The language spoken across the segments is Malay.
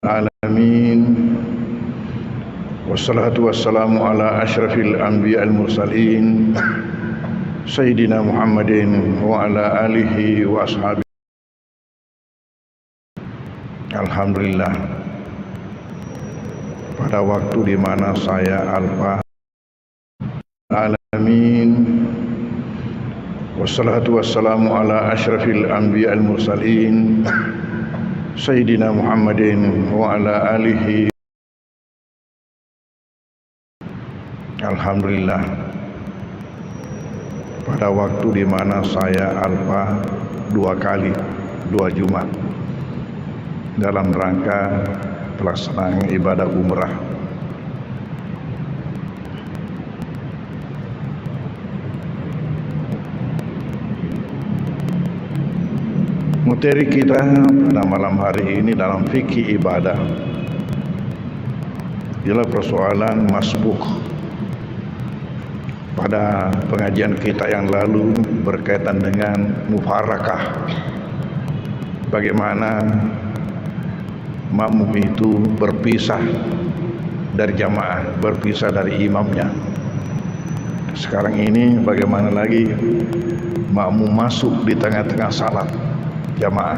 Alamin. Wassalatu wassalamu ala asyrafil anbiya'il mursalin Sayyidina Muhammadin wa ala alihi wa ashabihi. Alhamdulillah, pada waktu di mana saya alfa alamin. Wassalatu wassalamu ala asyrafil anbiya'il mursalin Sayyidina Muhammadin wa ala alihi. Alhamdulillah, pada waktu di mana saya alfa dua Jumat dalam rangka pelaksanaan ibadah umrah. Materi kita pada malam hari ini dalam fikih ibadah ialah persoalan masbuk. Pada pengajian kita yang lalu berkaitan dengan mufarakah, bagaimana makmum itu berpisah dari jamaah, berpisah dari imamnya. Sekarang ini bagaimana lagi makmum masuk di tengah-tengah salat jamaah.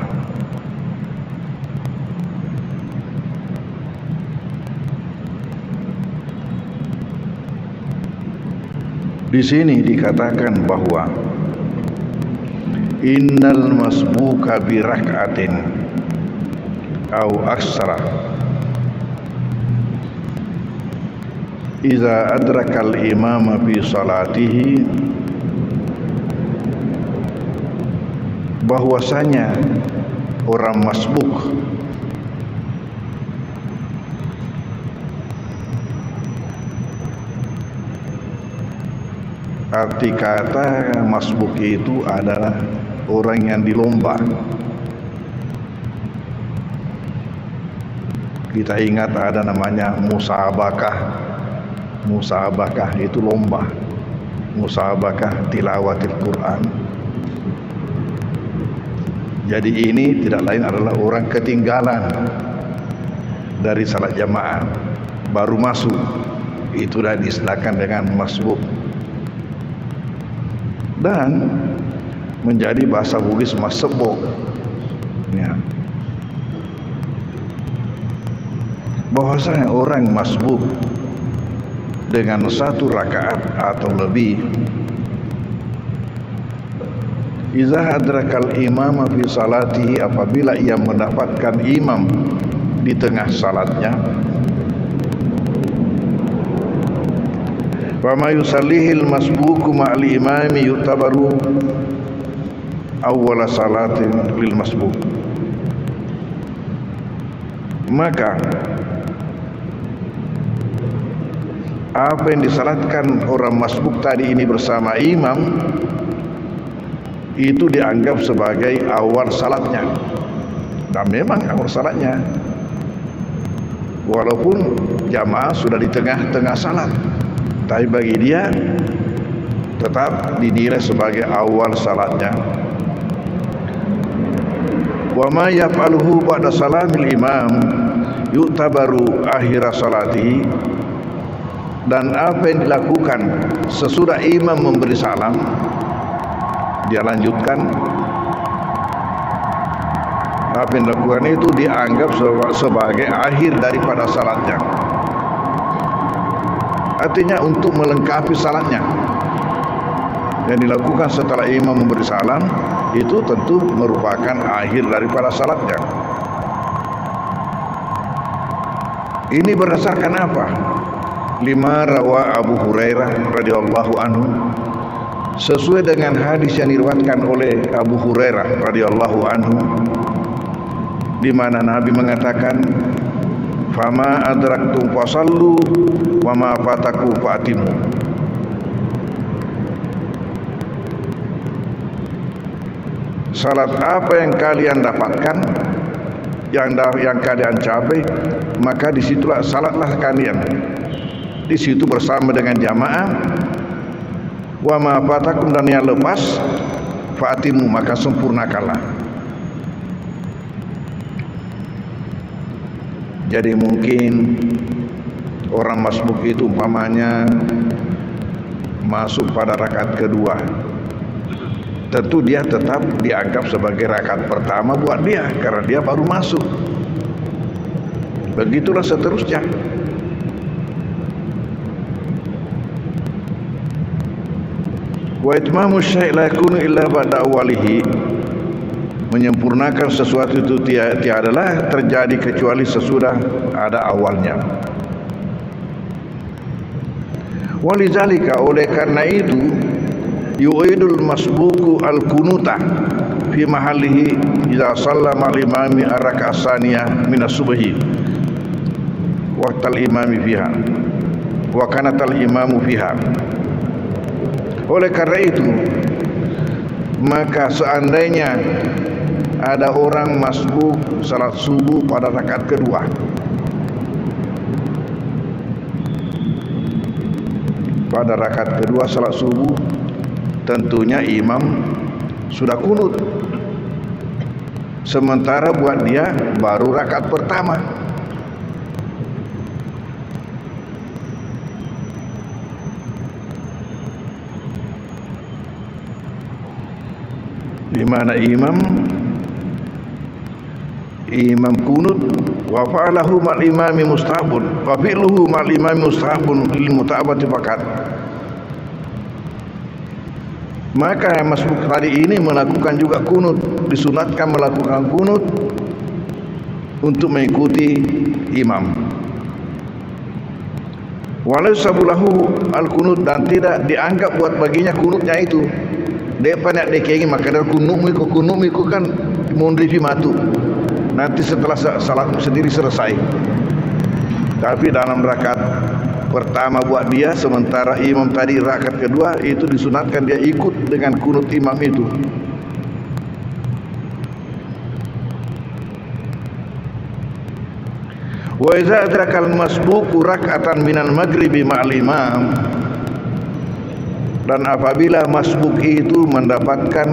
Di sini dikatakan bahwa innal masbuka bi rak'atin au aksara idza adrakal imama fi salatihi, bahwasanya orang masbuk arti kata masbuk itu adalah orang yang dilomba. Kita ingat ada namanya musabakah. Musabakah itu lomba. Musabakah tilawatil Quran. Jadi ini tidak lain adalah orang ketinggalan dari salat jamaah, baru masuk, itu dah diistilahkan dengan masbuk. Dan menjadi bahasa Bugis masbuk ya. Bahwasanya orang masbuk dengan satu rakaat atau lebih, iza hadrakal imama fi salatihi, apabila ia mendapatkan imam di tengah salatnya, wa ma yusallihil masbuku ma'al imami yutabaru awwala salatin lil masbuk. Maka apa yang disalatkan orang masbuk tadi ini bersama imam itu dianggap sebagai awal salatnya. Dan memang awal salatnya, walaupun jamaah sudah di tengah-tengah salat, tapi bagi dia tetap dinilai sebagai awal salatnya. Wa ma yaf'aluhu ba'da salamil imam yu'tabaru akhir salatihi, dan apa yang dilakukan sesudah imam memberi salam, dia lanjutkan. Apa yang dilakukan itu dianggap sebagai akhir daripada salatnya. Artinya untuk melengkapi salatnya. Yang dilakukan setelah imam memberi salam itu tentu merupakan akhir daripada salatnya. Ini berdasarkan apa? Lima rawa Abu Hurairah radhiyallahu anhu, sesuai dengan hadis yang diriwayatkan oleh Abu Hurairah radhiyallahu anhu, di mana Nabi mengatakan, fama adraktum fasallu wa ma fataku fatimu. Salat apa yang kalian dapatkan, yang kalian capai, maka disitulah salatlah kalian. Di situ bersama dengan jamaah. Wa ma fatakum, dan yang lepas, fatimu, maka sempurnakanlah. Jadi mungkin orang masbuk itu umpamanya masuk pada rakaat kedua, tentu dia tetap dianggap sebagai rakaat pertama buat dia karena dia baru masuk. Begitulah seterusnya. Wa itmamu syai' la yakunu illa ba'da awalihi, menyempurnakan sesuatu itu tiadalah terjadi kecuali sesudah ada awalnya. Walizalika, oleh karena itu, yu'idul masbuku al-kunuta fi mahallihi idza sallama al-imami ar-raka'ah tsaniyah min as-subhi waqtal imami fiha wa kanatal imamu fiha. Oleh karena itu, maka seandainya ada orang masbuk salat subuh pada rakaat kedua, pada rakaat kedua salat subuh, tentunya imam sudah kunut, sementara buat dia baru rakaat pertama. Di mana imam kunut wa fa'alahu ma'al imami mustahabun wa fi'luhu ma'al imami mustahabun lil muta'abati faqat. Maka masbuk tadi ini melakukan juga kunut, disunatkan melakukan kunut untuk mengikuti imam. Walau sabulahu al-kunut, dan tidak dianggap buat baginya kunutnya itu. Dia nak dekengi maka dar kunut miku kan mundri fi matu. Nanti setelah salat sendiri selesai. Tapi dalam rakaat pertama buat dia, sementara imam tadi rakaat kedua, itu disunatkan dia ikut dengan kunut imam itu. Wa iza adrakal masbuqu rak'atan minal maghribi ma'al imam, dan apabila masbuk itu mendapatkan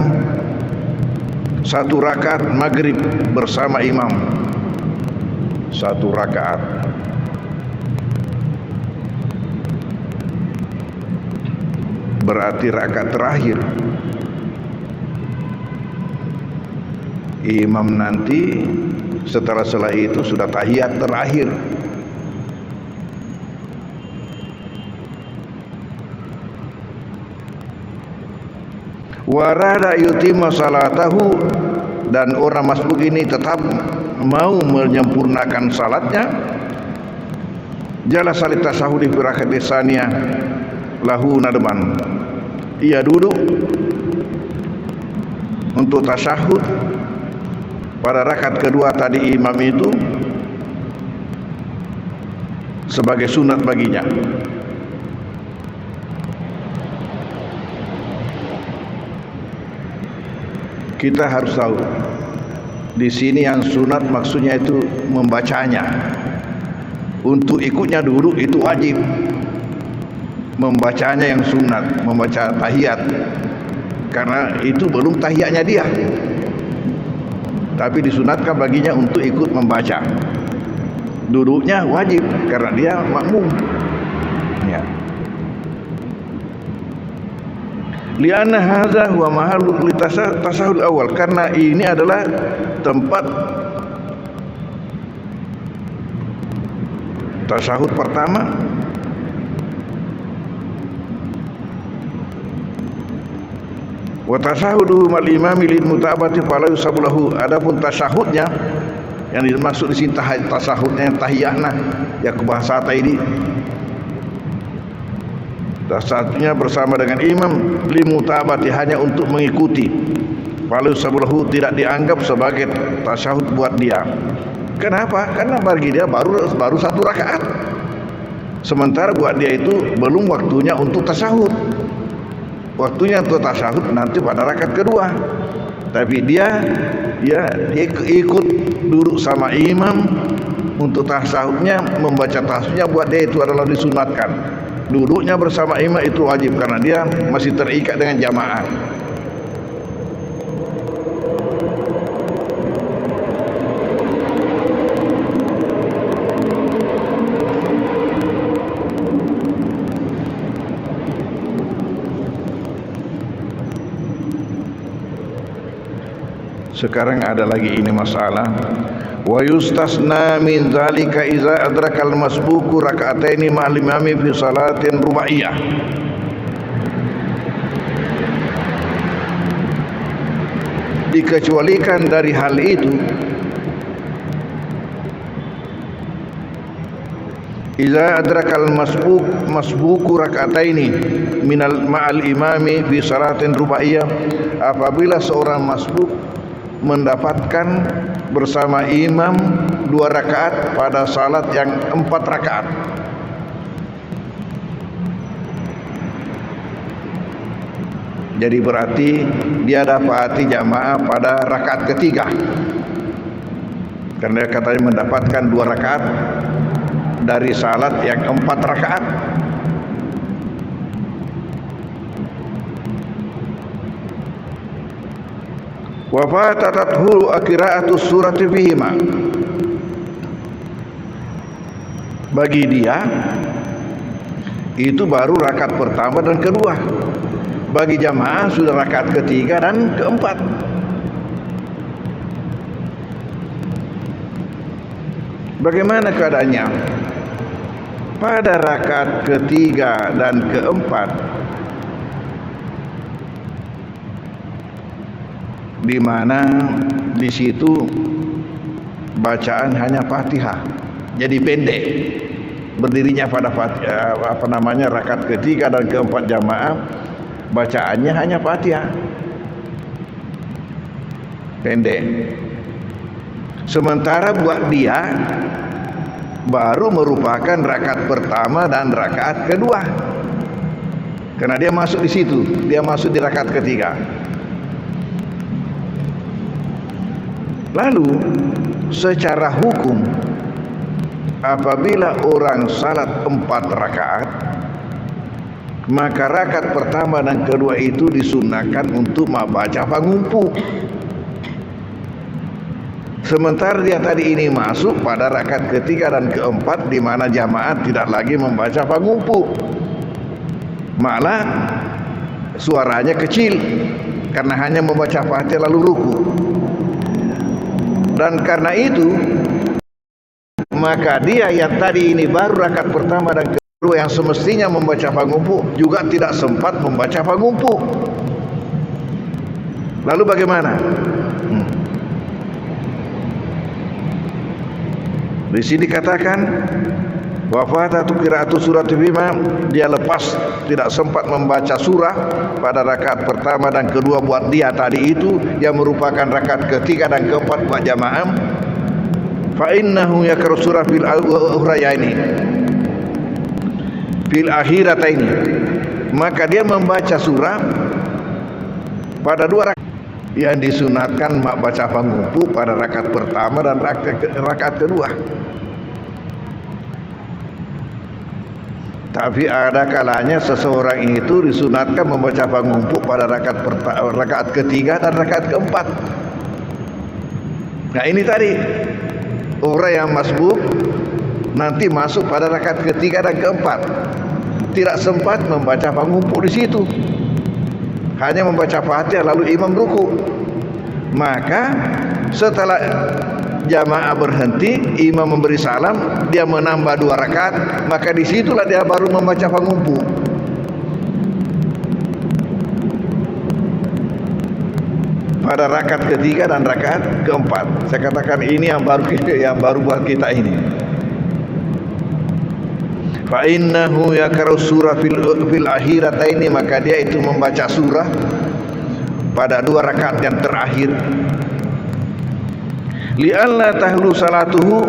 satu rakaat maghrib bersama imam, satu rakaat, berarti rakaat terakhir, imam nanti setelah itu sudah tahiyat terakhir. Warada yutimma salatahu, dan orang masbuk ini tetap mau menyempurnakan salatnya. Jala salit tasahudi fi rakaat tsaniyah lahu nadban, ia duduk untuk tasyahud pada rakaat kedua tadi imam itu sebagai sunat baginya. Kita harus tahu di sini yang sunat maksudnya itu membacanya. Untuk ikutnya duduk itu wajib. Membacanya yang sunat, membaca tahiyat, karena itu belum tahiyatnya dia. Tapi disunatkan baginya untuk ikut membaca. Duduknya wajib karena dia makmum. Ya. Lianna hadza huwa mahallu tasahud awal, karena ini adalah tempat tasahud pertama. Wa tasahudu mal imami lil mutabati fala yusabulahu, adapun tasahudnya yang dimaksud di sini tasahudnya tahiyahna ya bahasa tadi, tasahudnya bersama dengan imam limutabati, hanya untuk mengikuti. Fala yusabulahu, tidak dianggap sebagai tasahud buat dia. Kenapa? Karena bagi dia baru satu rakaat, sementara buat dia itu belum waktunya untuk tasahud. Waktunya untuk tasahud nanti pada rakaat kedua. Tapi dia ikut duduk sama imam untuk tasahudnya, membaca tasahudnya buat dia itu adalah disunatkan. Duduknya bersama imam itu wajib karena dia masih terikat dengan jamaah. Sekarang ada lagi ini masalah. Wa yustasna min zalika iza adrakal masbuku raka'ataini ma'al imami fi salatin rubaiyah. Dikecualikan dari hal itu iza adrakal masbuku raka'ataini minal ma'al imami fi salatin rubaiyah, apabila seorang masbuk mendapatkan bersama imam 2 rakaat pada salat yang 4 rakaat. Jadi berarti dia dapati jamaah pada rakaat ketiga, karena katanya mendapatkan 2 rakaat dari salat yang 4 rakaat. Wa fatatathu qira'atus surati fihima, bagi dia itu baru rakaat pertama dan kedua. Bagi jamaah sudah rakaat ketiga dan keempat. Bagaimana keadaannya? Pada rakaat ketiga dan keempat, di mana di situ bacaan hanya Fatihah, jadi pendek. Berdirinya pada Fatihah, rakaat ketiga dan keempat jamaah, bacaannya hanya Fatihah, pendek. Sementara buat dia baru merupakan rakaat pertama dan rakaat kedua, karena dia masuk di situ, dia masuk di rakaat ketiga. Lalu secara hukum, apabila orang salat 4 rakaat, maka rakaat pertama dan kedua itu disunahkan untuk membaca pangumpu. Sementara dia tadi ini masuk pada rakaat ketiga dan keempat, di mana jamaah tidak lagi membaca pangumpu, malah suaranya kecil karena hanya membaca Fatihah lalu ruku. Dan karena itu maka dia yang tadi ini baru rakaat pertama dan kedua, yang semestinya membaca pangumpu, juga tidak sempat membaca pangumpu. Lalu bagaimana? Di sini katakan wafatatu qira'atu surati bima, dia lepas, tidak sempat membaca surah pada rakaat pertama dan kedua buat dia tadi itu, yang merupakan rakaat ketiga dan keempat buat jamaah. Fa innahu yaqra'u surah fil ukhrayaini fil akhirataini, maka dia membaca surah pada 2 rakaat. Yang disunatkan baca pangumpu pada rakaat pertama dan rakaat kedua. Tapi ada kalanya seseorang itu disunatkan membaca pangumpu pada rakaat ketiga dan rakaat keempat. Nah ini tadi orang yang masbuk nanti masuk pada rakaat ketiga dan keempat, tidak sempat membaca pangumpu di situ, hanya membaca Fatihah lalu imam ruku. Maka setelah jamaah berhenti, imam memberi salam, dia menambah 2 rakaat, maka disitulah dia baru membaca pangumpu. Pada rakaat ketiga dan rakaat keempat. Saya katakan ini yang baru buat kita ini. Fa innahu yaqra'u surah fil akhirataini, maka dia itu membaca surah pada 2 rakaat yang terakhir. Li'alla tahlu salatuhu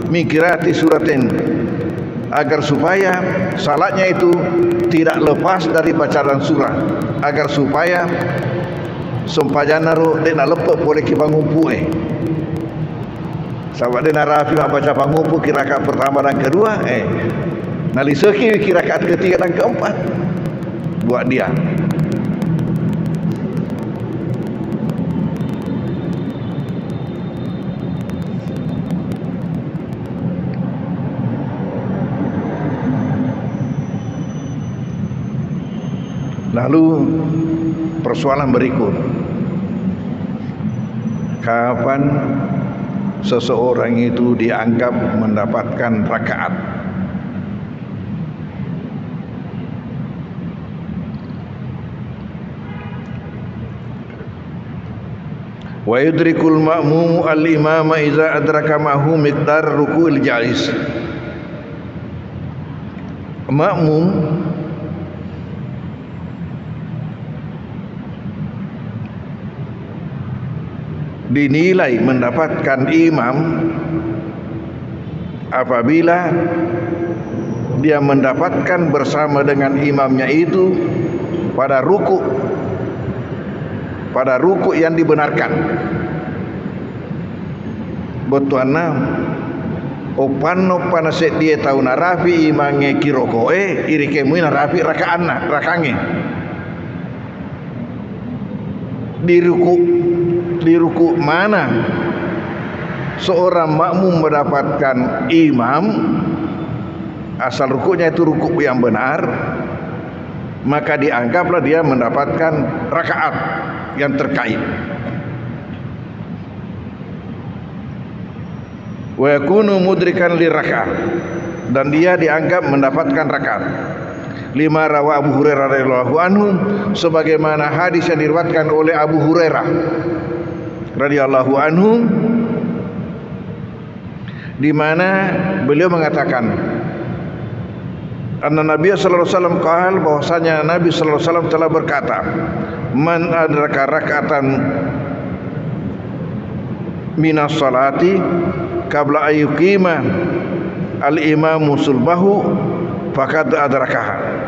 min qiraati suratin, agar supaya salatnya itu tidak lepas dari bacaan surah, agar supaya sempajana ro dena lepas boleh ki pangumpu sahabat dena rafi baca pangumpu ki rakaat pertama dan kedua naliseki ki rakaat ketiga dan keempat buat dia. Lalu persoalan berikut, kapan seseorang itu dianggap mendapatkan rakaat. Wa yudrikul ma'mumu al-imama idza adraka ma'hu miqdar ruku'il jais. Makmum dinilai mendapatkan imam apabila dia mendapatkan bersama dengan imamnya itu pada ruku yang dibenarkan. Betuana opan set dia tahu narafi imange kirokoe irikemu narafi rakaanna rakange di ruku mana seorang makmum mendapatkan imam asal rukunya itu ruku yang benar, maka dianggaplah dia mendapatkan rakaat yang terkait. Wa yakunu mudrikan li raka'ah, dan dia dianggap mendapatkan rakaat. Lima rawa Abu Hurairah radhiyallahu anhu, sebagaimana hadis yang diriwayatkan oleh Abu Hurairah radhiyallahu anhu, di mana beliau mengatakan anna Nabi sallallahu alaihi wasallam qala, bahwasanya Nabi sallallahu alaihi wasallam telah berkata, man adraka raka'atan minas salati qabla ayyukima al-imamu sulbahu faqad adrakaha.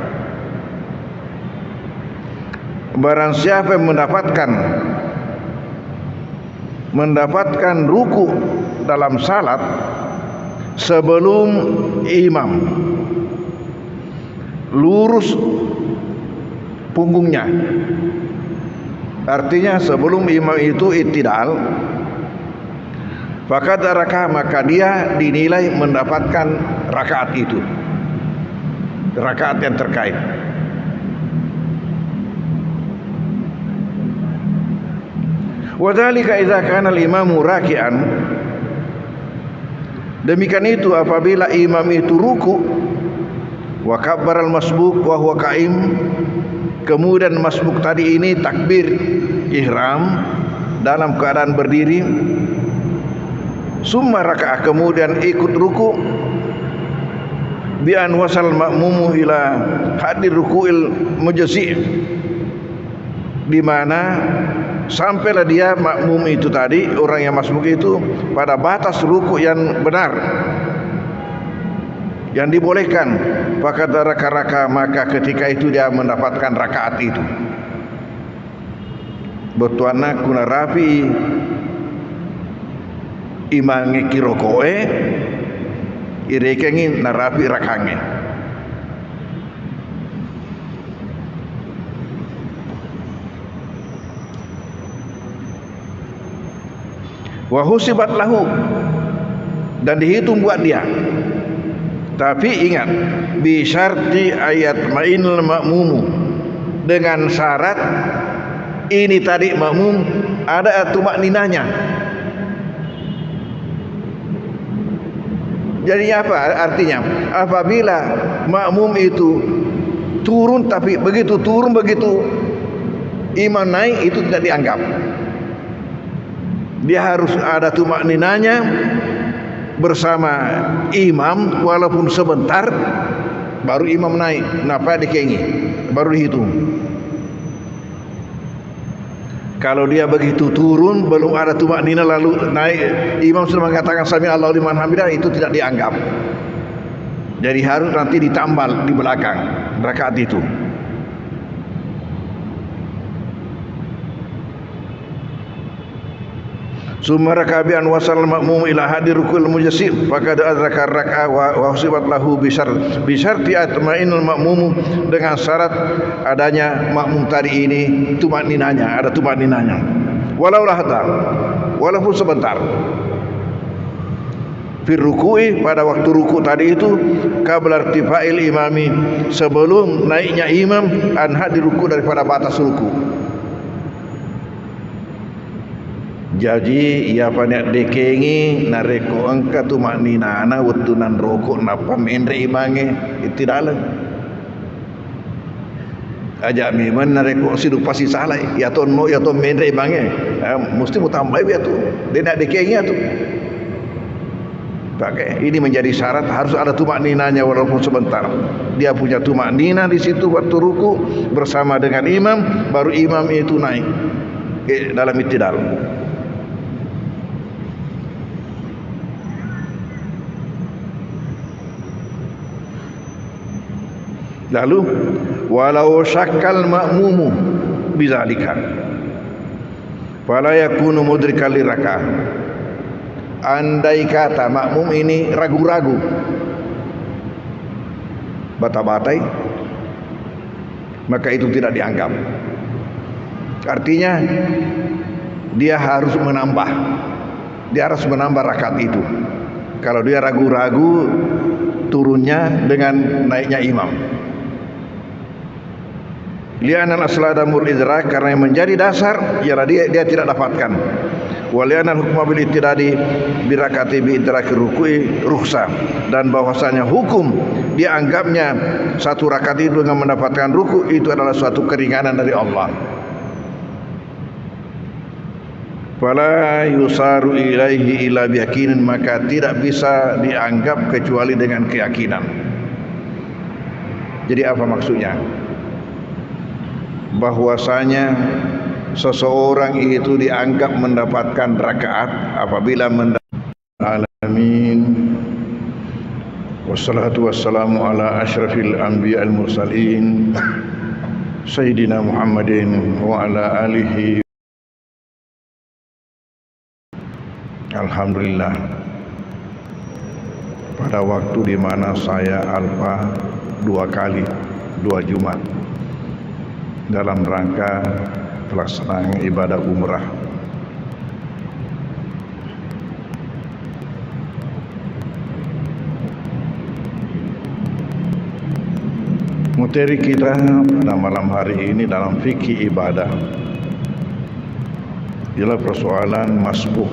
Barang siapa yang mendapatkan ruku dalam salat sebelum imam lurus punggungnya, artinya sebelum imam itu i'tidal, maka maka dia dinilai mendapatkan rakaat itu, rakaat yang terkait. Wadzalika idza kana al-imamu raki'an, demikian itu apabila imam itu ruku wa kabbara al-masbuk wa huwa qa'im, kemudian masbuk tadi ini takbir ihram dalam keadaan berdiri, summa raka'ah, kemudian ikut ruku, bi an wasal ma'mumu ila hadir ruku'il mujzi', di mana sampailah dia makmum itu tadi, orang yang masbuk itu, pada batas ruku yang benar yang dibolehkan, maka raka, maka ketika itu dia mendapatkan rakaat itu. Betuana kuna rafi imange kirokoe irekengi narafi rakange. Wa husibat lahu, dan dihitung buat dia. Tapi ingat, bi syarti ayat ma'inul makmumu, dengan syarat ini tadi makmum ada tumakninanya. Jadi apa artinya? Apabila makmum itu turun, tapi begitu turun begitu imam naik, itu tidak dianggap. Dia harus ada tumakninanya bersama imam walaupun sebentar, baru imam naik. Kenapa dikengi? Baru dihitung. Kalau dia begitu turun belum ada tumaknina lalu naik, imam sudah mengatakan sami Allahu liman hamidah, itu tidak dianggap. Jadi harus nanti ditambal di belakang rakaat itu. Summa rakabian wasal makmum ila hadir rukul mujassim faqad adraka rak'ah wa husibat lahu bi syarti atma'inul makmum, dengan syarat adanya makmum tadi ini tumakninanya, ada tumakninanya walau lahata, walaupun sebentar. Fir ruku'i, pada waktu ruku tadi itu, qabla irtifa'il imami, sebelum naiknya imam, an hadir ruku, daripada batas ruku. Jadi ia banyak dekengi nareko angka tu maknina ana wetunan rokok napa mendre imange itidalan. Ajak memang nareko sidu pasti salah ya to no ya to mendre imange. Mesti mutambah dia tu. Dia nak dekengi tu. Pakai ini menjadi syarat harus ada tumak ninanya walaupun sebentar. Dia punya tumak nina di situ waktu ruku bersama dengan imam, baru imam itu naik dalam itidal. Lalu walau syakkal ma'mumu bizalika fala yakunu mudrikal liraka'ah. Andai kata makmum ini ragu-ragu, bata-batai, maka itu tidak dianggap. Artinya dia harus menambah. Dia harus menambah rakaat itu. Kalau dia ragu-ragu, turunnya dengan naiknya imam. Li'anal asladamul idrak, karena yang menjadi dasar ialah dia tidak dapatkan. Walianal hukma bil ittidadi birakati bi idraki ruku'i rukhsah, dan bahwasanya hukum dianggapnya satu rakaat itu dengan mendapatkan ruku itu adalah suatu keringanan dari Allah. Fala yusaru ilaihi illa biyaqinin, maka tidak bisa dianggap kecuali dengan keyakinan. Jadi apa maksudnya? Bahwasanya seseorang itu dianggap mendapatkan rakaat apabila alamin. Wassalatu wassalamu ala asyrafil anbiya al mursalin sayyidina Muhammadin wa ala alihi. Alhamdulillah, pada waktu di mana saya alfa 2 Jumat dalam rangka pelaksanaan ibadah umrah. Materi kita pada malam hari ini dalam fikih ibadah ialah persoalan masbuk.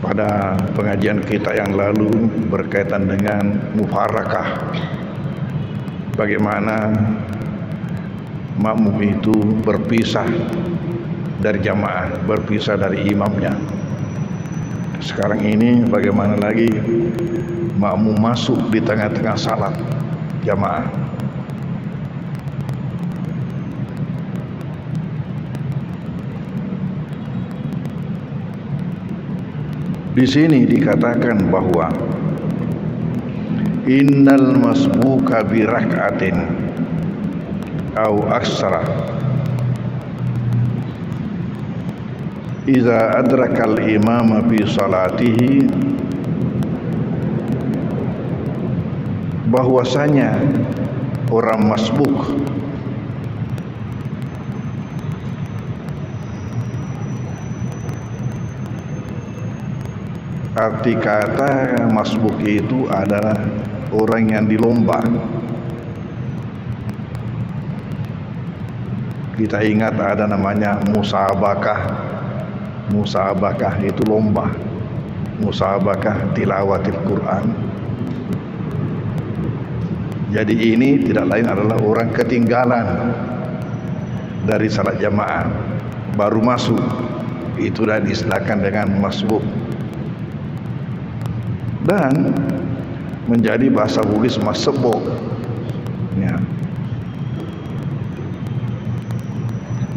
Pada pengajian kita yang lalu berkaitan dengan mufarakah, bagaimana makmum itu berpisah dari jamaah, berpisah dari imamnya. Sekarang ini bagaimana lagi makmum masuk di tengah-tengah salat jamaah. Di sini dikatakan bahwa innal masbuka bi rak'atin au aksara idza adraka al-imama fi salatihi, bahwasanya orang masbuk arti kata masbuk itu adalah orang yang dilomba. Kita ingat ada namanya musabakah. Musabakah itu lomba. Musabakah tilawatil Quran. Jadi ini tidak lain adalah orang ketinggalan dari salat jamaah, baru masuk, itu dah diistilahkan dengan masbuk. Dan menjadi bahasa Bugis masbuk, ya.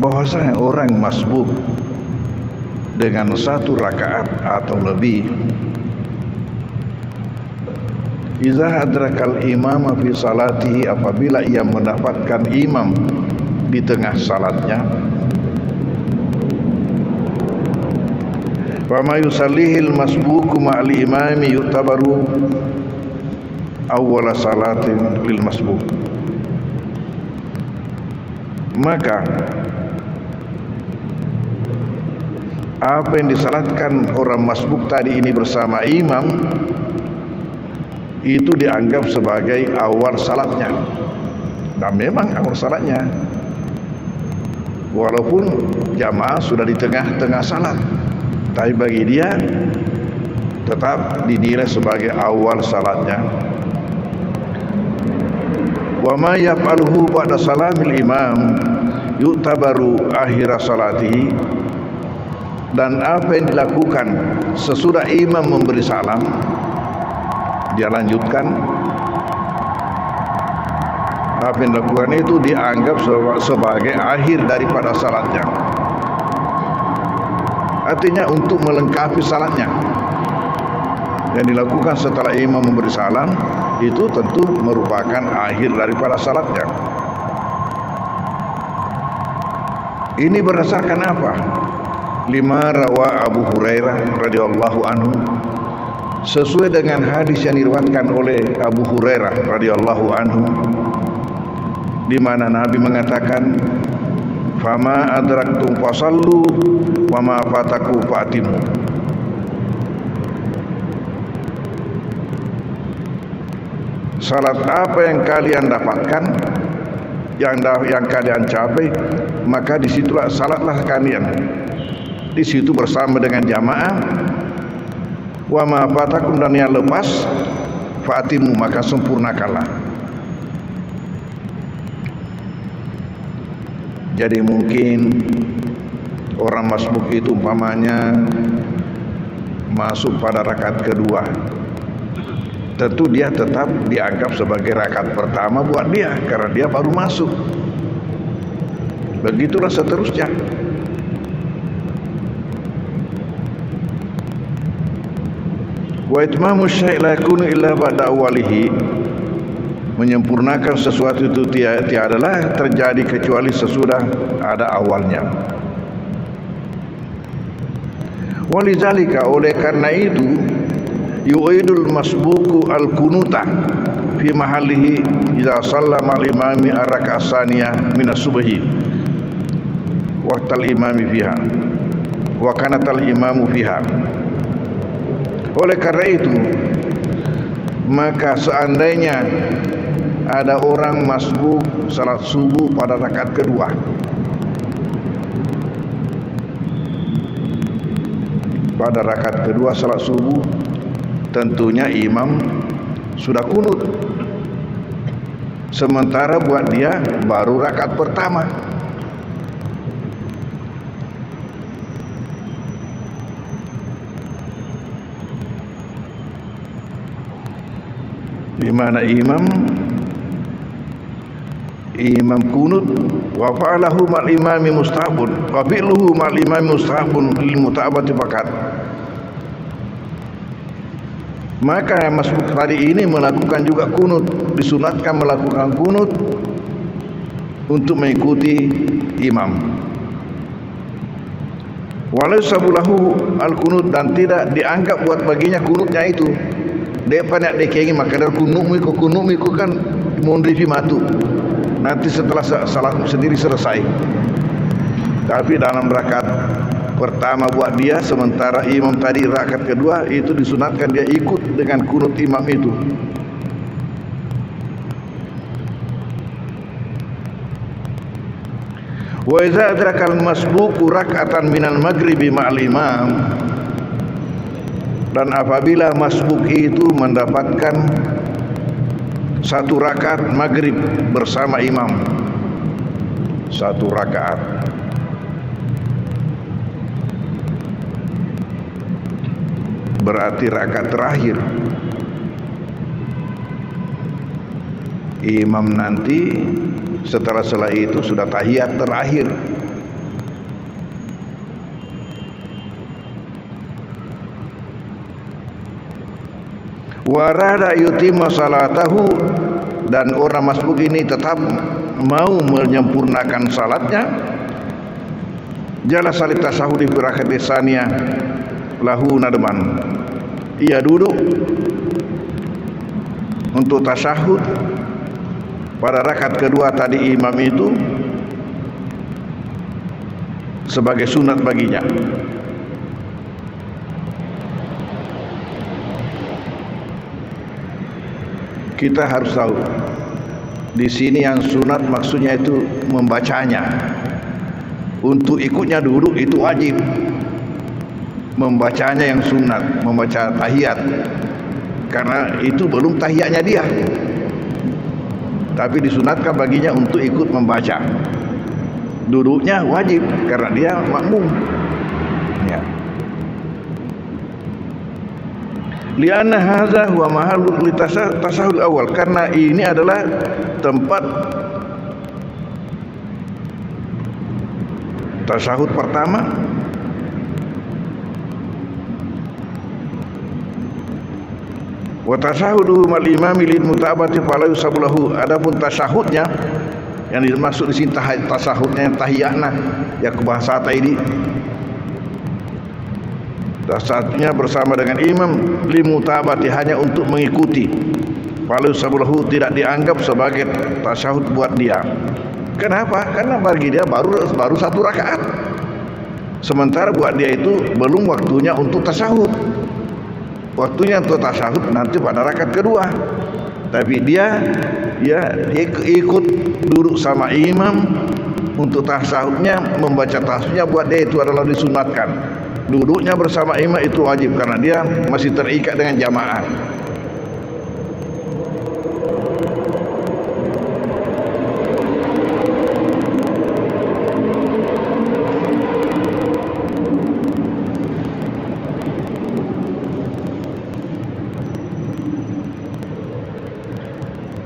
Bahwasanya orang masbuk dengan satu rakaat atau lebih, iza hadrakal imama fi salatihi, apabila ia mendapatkan imam di tengah salatnya, fama yusallihil masbuku ma'al imami yutabaru awwala salatin lil masbuk. Maka apa yang disalatkan orang masbuk tadi ini bersama imam itu dianggap sebagai awal salatnya. Dan memang awal salatnya. walaupun jamaah sudah di tengah-tengah salat, tapi bagi dia tetap dinilai sebagai awal salatnya. Wa ma yaf'aluhu ba'da salamil imam yu'tabaru akhir salatihi, dan apa yang dilakukan sesudah imam memberi salam dia lanjutkan, apa yang dilakukan itu dianggap sebagai akhir daripada salatnya. Artinya untuk melengkapi salatnya. Yang dilakukan setelah imam memberi salam itu tentu merupakan akhir daripada salatnya. Ini berdasarkan apa? Lima rawa Abu Hurairah radhiyallahu anhu, sesuai dengan hadis yang diriwayatkan oleh Abu Hurairah radhiyallahu anhu, di mana Nabi mengatakan, "Fama adraktum fasallu wa ma fataku fatimu." Salat apa yang kalian dapatkan, yang kalian capai, maka disitulah salatlah kalian. Di situ bersama dengan jamaah. Wa ma fatakum, dan yang lepas, fatimu, maka sempurnakanlah. Jadi mungkin orang masbuk itu umpamanya masuk pada rakaat kedua, tentu dia tetap dianggap sebagai rakaat pertama buat dia, karena dia baru masuk. Begitulah seterusnya. Wa itmamu syai' la yakunu illa ba'da awalihi, menyempurnakan sesuatu itu tiadalah terjadi kecuali sesudah ada awalnya. Walizalika, oleh karena itu, yu'idul masbuku al-kunuta fi mahallihi idza sallama al-imami ar-raka'ah tsaniyah min as-subhi waqtal imami fiha wa kanat al-imamu fiha. Oleh karena itu, maka seandainya ada orang masbuk salat subuh pada rakaat kedua, pada rakaat kedua salat subuh, tentunya imam sudah kunut, sementara buat dia baru rakaat pertama. Di mana imam kunut, wa fa'alahu ma'al imami mustahabun, wa fi'luhu ma'al imami mustahabun lil muta'abati fakat. Maka masbuk tadi ini melakukan juga kunut, disunatkan melakukan kunut untuk mengikuti imam. Walau sabulahu al-kunut, dan tidak dianggap buat baginya kunutnya itu. Dia banyak dekengi, maka dari kunut miku kan mondrifi matu. Nanti setelah salat sendiri selesai. Tapi dalam rakaat pertama buat dia, sementara imam tadi rakaat kedua, itu disunatkan dia ikut dengan kunut imam itu. Wa idza adrakal masbuqu rak'atan minal maghribi ma'al imam, dan apabila masbuk itu mendapatkan satu rakaat maghrib bersama imam, satu rakaat, berarti rakaat terakhir. Imam nanti setelah itu sudah tahiyat terakhir. Warada yutimma salatahu, dan orang masbuk ini tetap mau menyempurnakan salatnya. Jala salit tasahud di rakaat tsaniyah lahu nadman, ia duduk untuk tasyahud pada rakaat kedua tadi imam itu sebagai sunat baginya. Kita harus tahu di sini yang sunat maksudnya itu membacanya. Untuk ikutnya duduk itu wajib. Membacanya yang sunat, membaca tahiyat, karena itu belum tahiyatnya dia, tapi disunatkan baginya untuk ikut membaca. Duduknya wajib karena dia makmum, ya. Lianna hadza huwa mahallul tasahhud awal, karena ini adalah tempat tasahud pertama. Wa tasahudu mal imami lil mutabati fala yusabulahu. Adapun tasahudnya yang dimaksud di sini tasahudnya yang tahiyatna ya bahasa ini. Tasahudnya bersama dengan imam lil mutabati, hanya untuk mengikuti. Fala yusabulahu, tidak dianggap sebagai tasahud buat dia. Kenapa? Karena bagi dia baru satu rakaat. Sementara buat dia itu belum waktunya untuk tasahud. Waktunya untuk tasahud nanti pada rakaat kedua. Tapi dia ikut duduk sama imam untuk tasahudnya, membaca tasahudnya buat dia itu adalah disunatkan. Duduknya bersama imam itu wajib karena dia masih terikat dengan jamaah.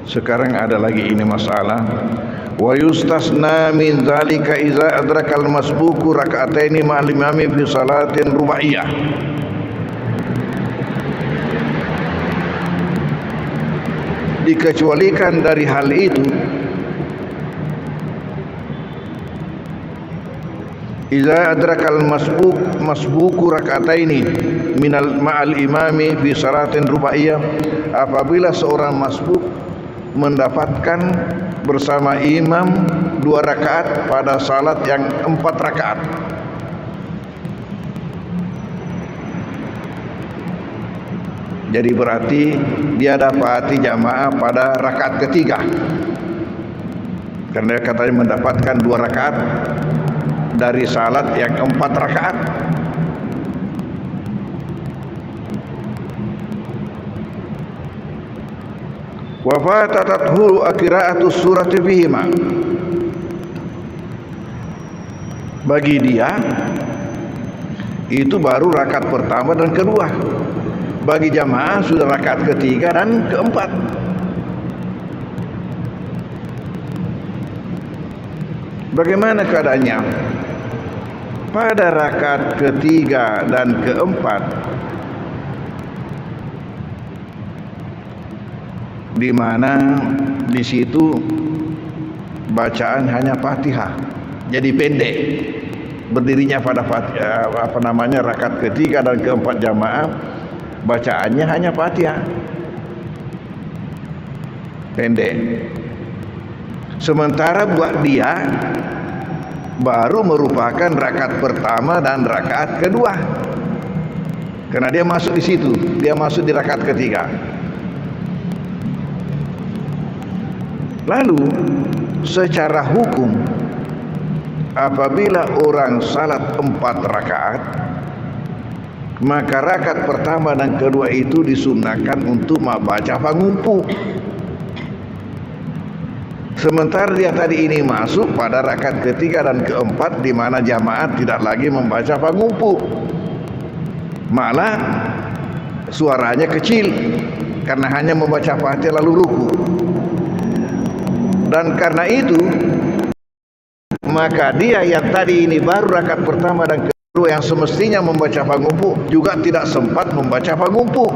Sekarang ada lagi ini masalah. Wa yustasna min zalika iza adrakal masbuku raka'ataini ma'al imami fi salatin rubaiyah. Dikecualikan dari hal itu iza adrakal masbuku raka'ataini minal ma'al imami fi salatin rubaiyah, apabila seorang masbuk mendapatkan bersama imam 2 rakaat pada salat yang 4 rakaat. Jadi berarti dia dapati jamaah pada rakaat ketiga, karena dia katanya mendapatkan 2 rakaat dari salat yang 4 rakaat. Wa fatatathu qira'atus surati fihima. Bagi dia itu baru rakaat pertama dan kedua. Bagi jamaah sudah rakaat ketiga dan keempat. Bagaimana keadaannya? Pada rakaat ketiga dan keempat, di mana di situ bacaan hanya Fatihah, jadi pendek. Berdirinya pada Fatihah, rakaat ketiga dan keempat jamaah, bacaannya hanya Fatihah, pendek. Sementara buat dia baru merupakan rakaat pertama dan rakaat kedua, karena dia masuk di situ, dia masuk di rakaat ketiga. Lalu secara hukum, apabila orang salat 4 rakaat, maka rakaat pertama dan kedua itu disunahkan untuk membaca pangumpu. Sementara dia tadi ini masuk pada rakaat ketiga dan keempat, di mana jamaah tidak lagi membaca pangumpu, malah suaranya kecil karena hanya membaca Fatihah lalu ruku. Dan karena itu maka dia yang tadi ini baru rakaat pertama dan kedua, yang semestinya membaca pangumpu, juga tidak sempat membaca pangumpu.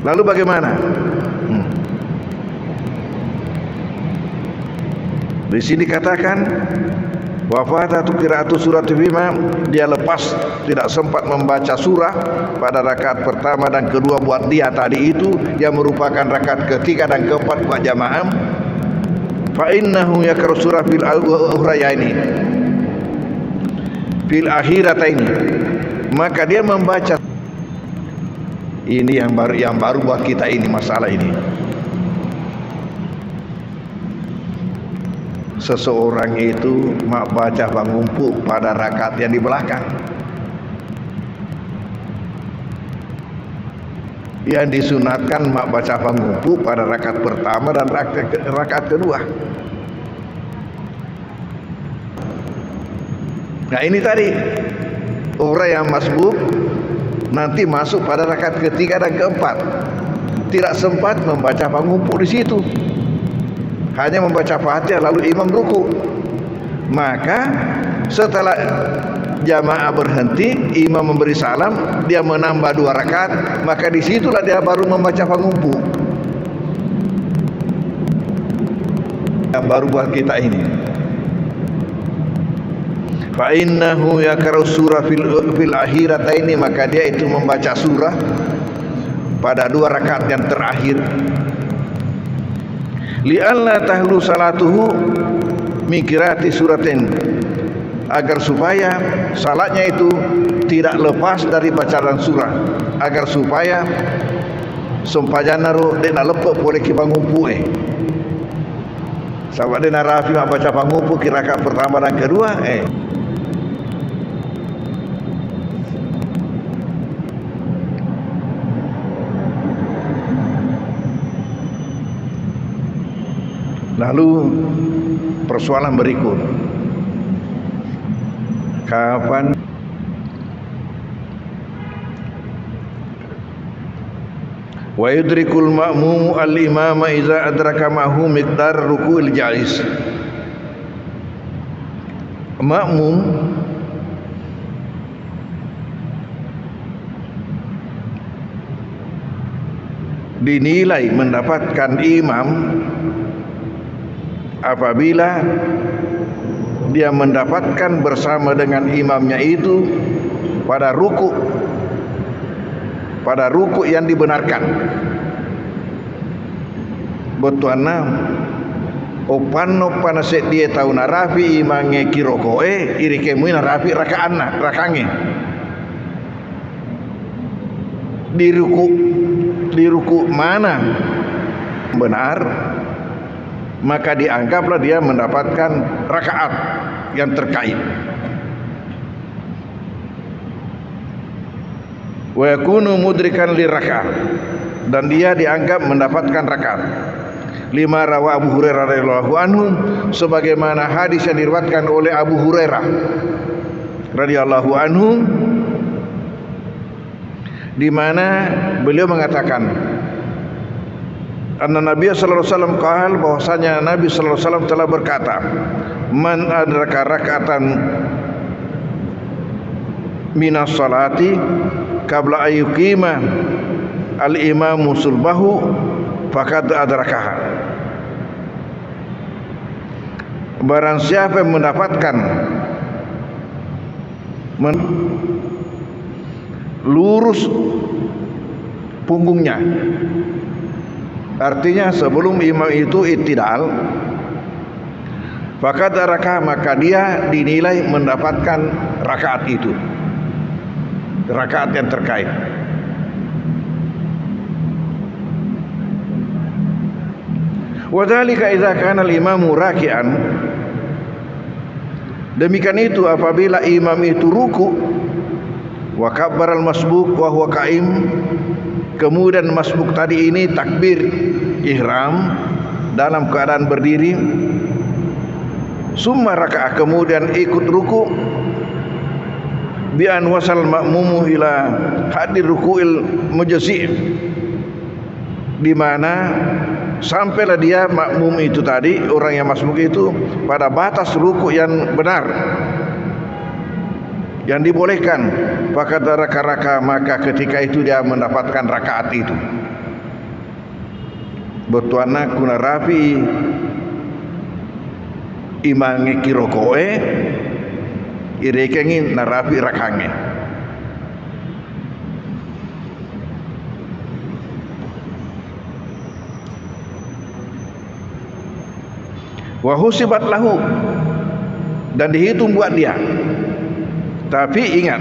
Lalu bagaimana? Di sini katakan wafatatu qira'atu surat bima, dia lepas tidak sempat membaca surah pada rakaat pertama dan kedua buat dia tadi itu, yang merupakan rakaat ketiga dan keempat buat jamaah. Fa innahu yaqra'u surah fil ukhrayaini fil akhirataini, maka dia membaca. Ini yang baru buat kita ini masalah ini. seseorang itu mak baca pangumpu pada rakaat yang di belakang. Yang disunatkan mak baca pangumpu pada rakaat pertama dan rakaat kedua. Nah ini tadi orang yang masbuk nanti masuk pada rakaat ketiga dan keempat, tidak sempat membaca pangumpu di situ, hanya membaca Fatihah lalu imam ruku. Maka setelah jamaah berhenti, imam memberi salam, dia menambah 2 rakaat, maka disitulah dia baru membaca pangumpu. Yang baru buat kita ini. Fa innahu yaqra'u surah fil akhirataini, maka dia itu membaca surah pada 2 rakaat yang terakhir. Li alla tahlu salatuhu min qiraati suratin, agar supaya salatnya itu tidak lepas dari bacaan surah, agar supaya sumpajana ro dena lepo boleh ki pangumpu sahabat dena rafi baca pangumpu ki rakaat pertama dan kedua Lalu persoalan berikut, kapan wa yudrikul ma'mum al-imama idza adraka ma'hu miqdar ruku'il jais. Makmum dinilai mendapatkan imam apabila dia mendapatkan bersama dengan imamnya itu pada ruku yang dibenarkan. Betuana opan set dia tahu narafi imange kirokoe irikemu narafi rakange di ruku mana benar, maka dianggaplah dia mendapatkan rakaat yang terkait. Wa yakunu mudrikan li rakaat, dan dia dianggap mendapatkan rakaat. Lima rawa Abu Hurairah radhiyallahu anhu, sebagaimana hadis yang diriwayatkan oleh Abu Hurairah radhiyallahu anhu, di mana beliau mengatakan anna Nabi sallallahu alaihi wasallam qala, bahwasanya Nabi sallallahu alaihi wasallam telah berkata, man adraka raka'atan minas salati qabla ayyuqima al-imamu sulbahu faqad adrakaha. Barang siapa yang mendapatkan lurus punggungnya, artinya sebelum imam itu i'tidal, faqad adrakaha, maka dia dinilai mendapatkan rakaat itu, rakaat yang terkait. Wadzalika idza kana al-imamu raki'an, demikian itu apabila imam itu ruku, wa kabbara al-masbuk wa huwa qa'im, kemudian masbuk tadi ini takbir ihram dalam keadaan berdiri, summa raka'ah, kemudian ikut ruku, bi an wasal ma'mumu ila hadir ruku'il mujzi', di mana sampailah dia makmum itu tadi, orang yang masbuk itu, pada batas ruku yang benar, yang dibolehkan. Maka raka, maka ketika itu dia mendapatkan rakaat itu. Betuana kuna rafi imange kirokoe irekengin narafi rakange. Wa husibat lahu, dan dihitung buat dia. Tapi ingat,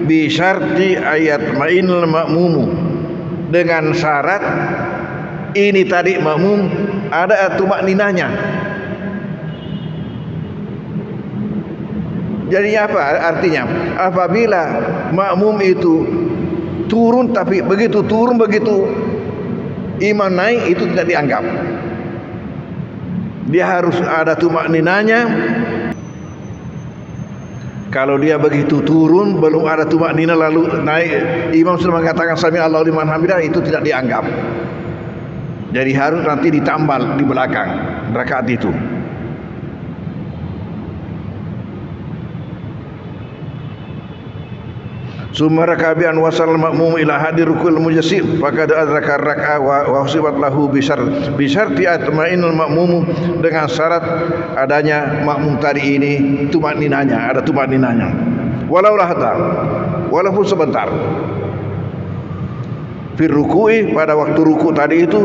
bi syarti ayat ma'inul ma'mumu, dengan syarat ini tadi makmum ada tumakninahnya, Jadi apa artinya? Apabila makmum itu turun, tapi begitu turun, begitu imam naik, itu tidak dianggap. Dia harus ada tumakninanya. Kalau dia begitu turun belum ada tumaknina lalu naik, imam sudah mengatakan sami Allahu liman hamidah, itu tidak dianggap. Jadi harus nanti ditambal di belakang rakaat itu. Summa raka'a an wasal ma'mum ila hadir rukul mujassim faqad adraka rak'ah wa usibat lahu bi syarti atma'inul ma'mum, dengan syarat adanya makmum tadi ini tumakninanya, ada tumakninanya. Walau lahata, walaupun sebentar. Fir ruku'i, pada waktu ruku tadi itu,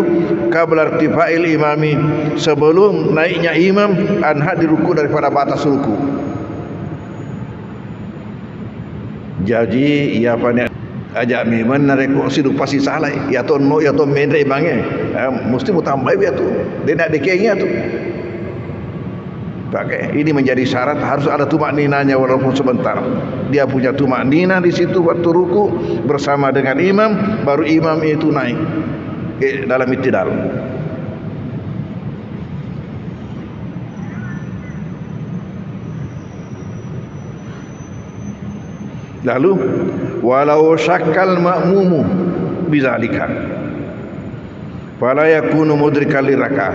qabla irtifa'il imami, sebelum naiknya imam, an hadir ruku, daripada batas ruku. Jadi ia pada ajak memang nareko sidu pasti salah ya to no ya to mendre bange mesti mau tambah ya tu dia nak dekengnya tu pakai ini menjadi syarat, harus ada tumakninanya walaupun sebentar. Dia punya tumaknina di situ waktu ruku bersama dengan imam, baru imam itu naik dalam i'tidal. Lalu walau syakkal ma'mumu bizalika fala yakunu mudrikal liraka'ah.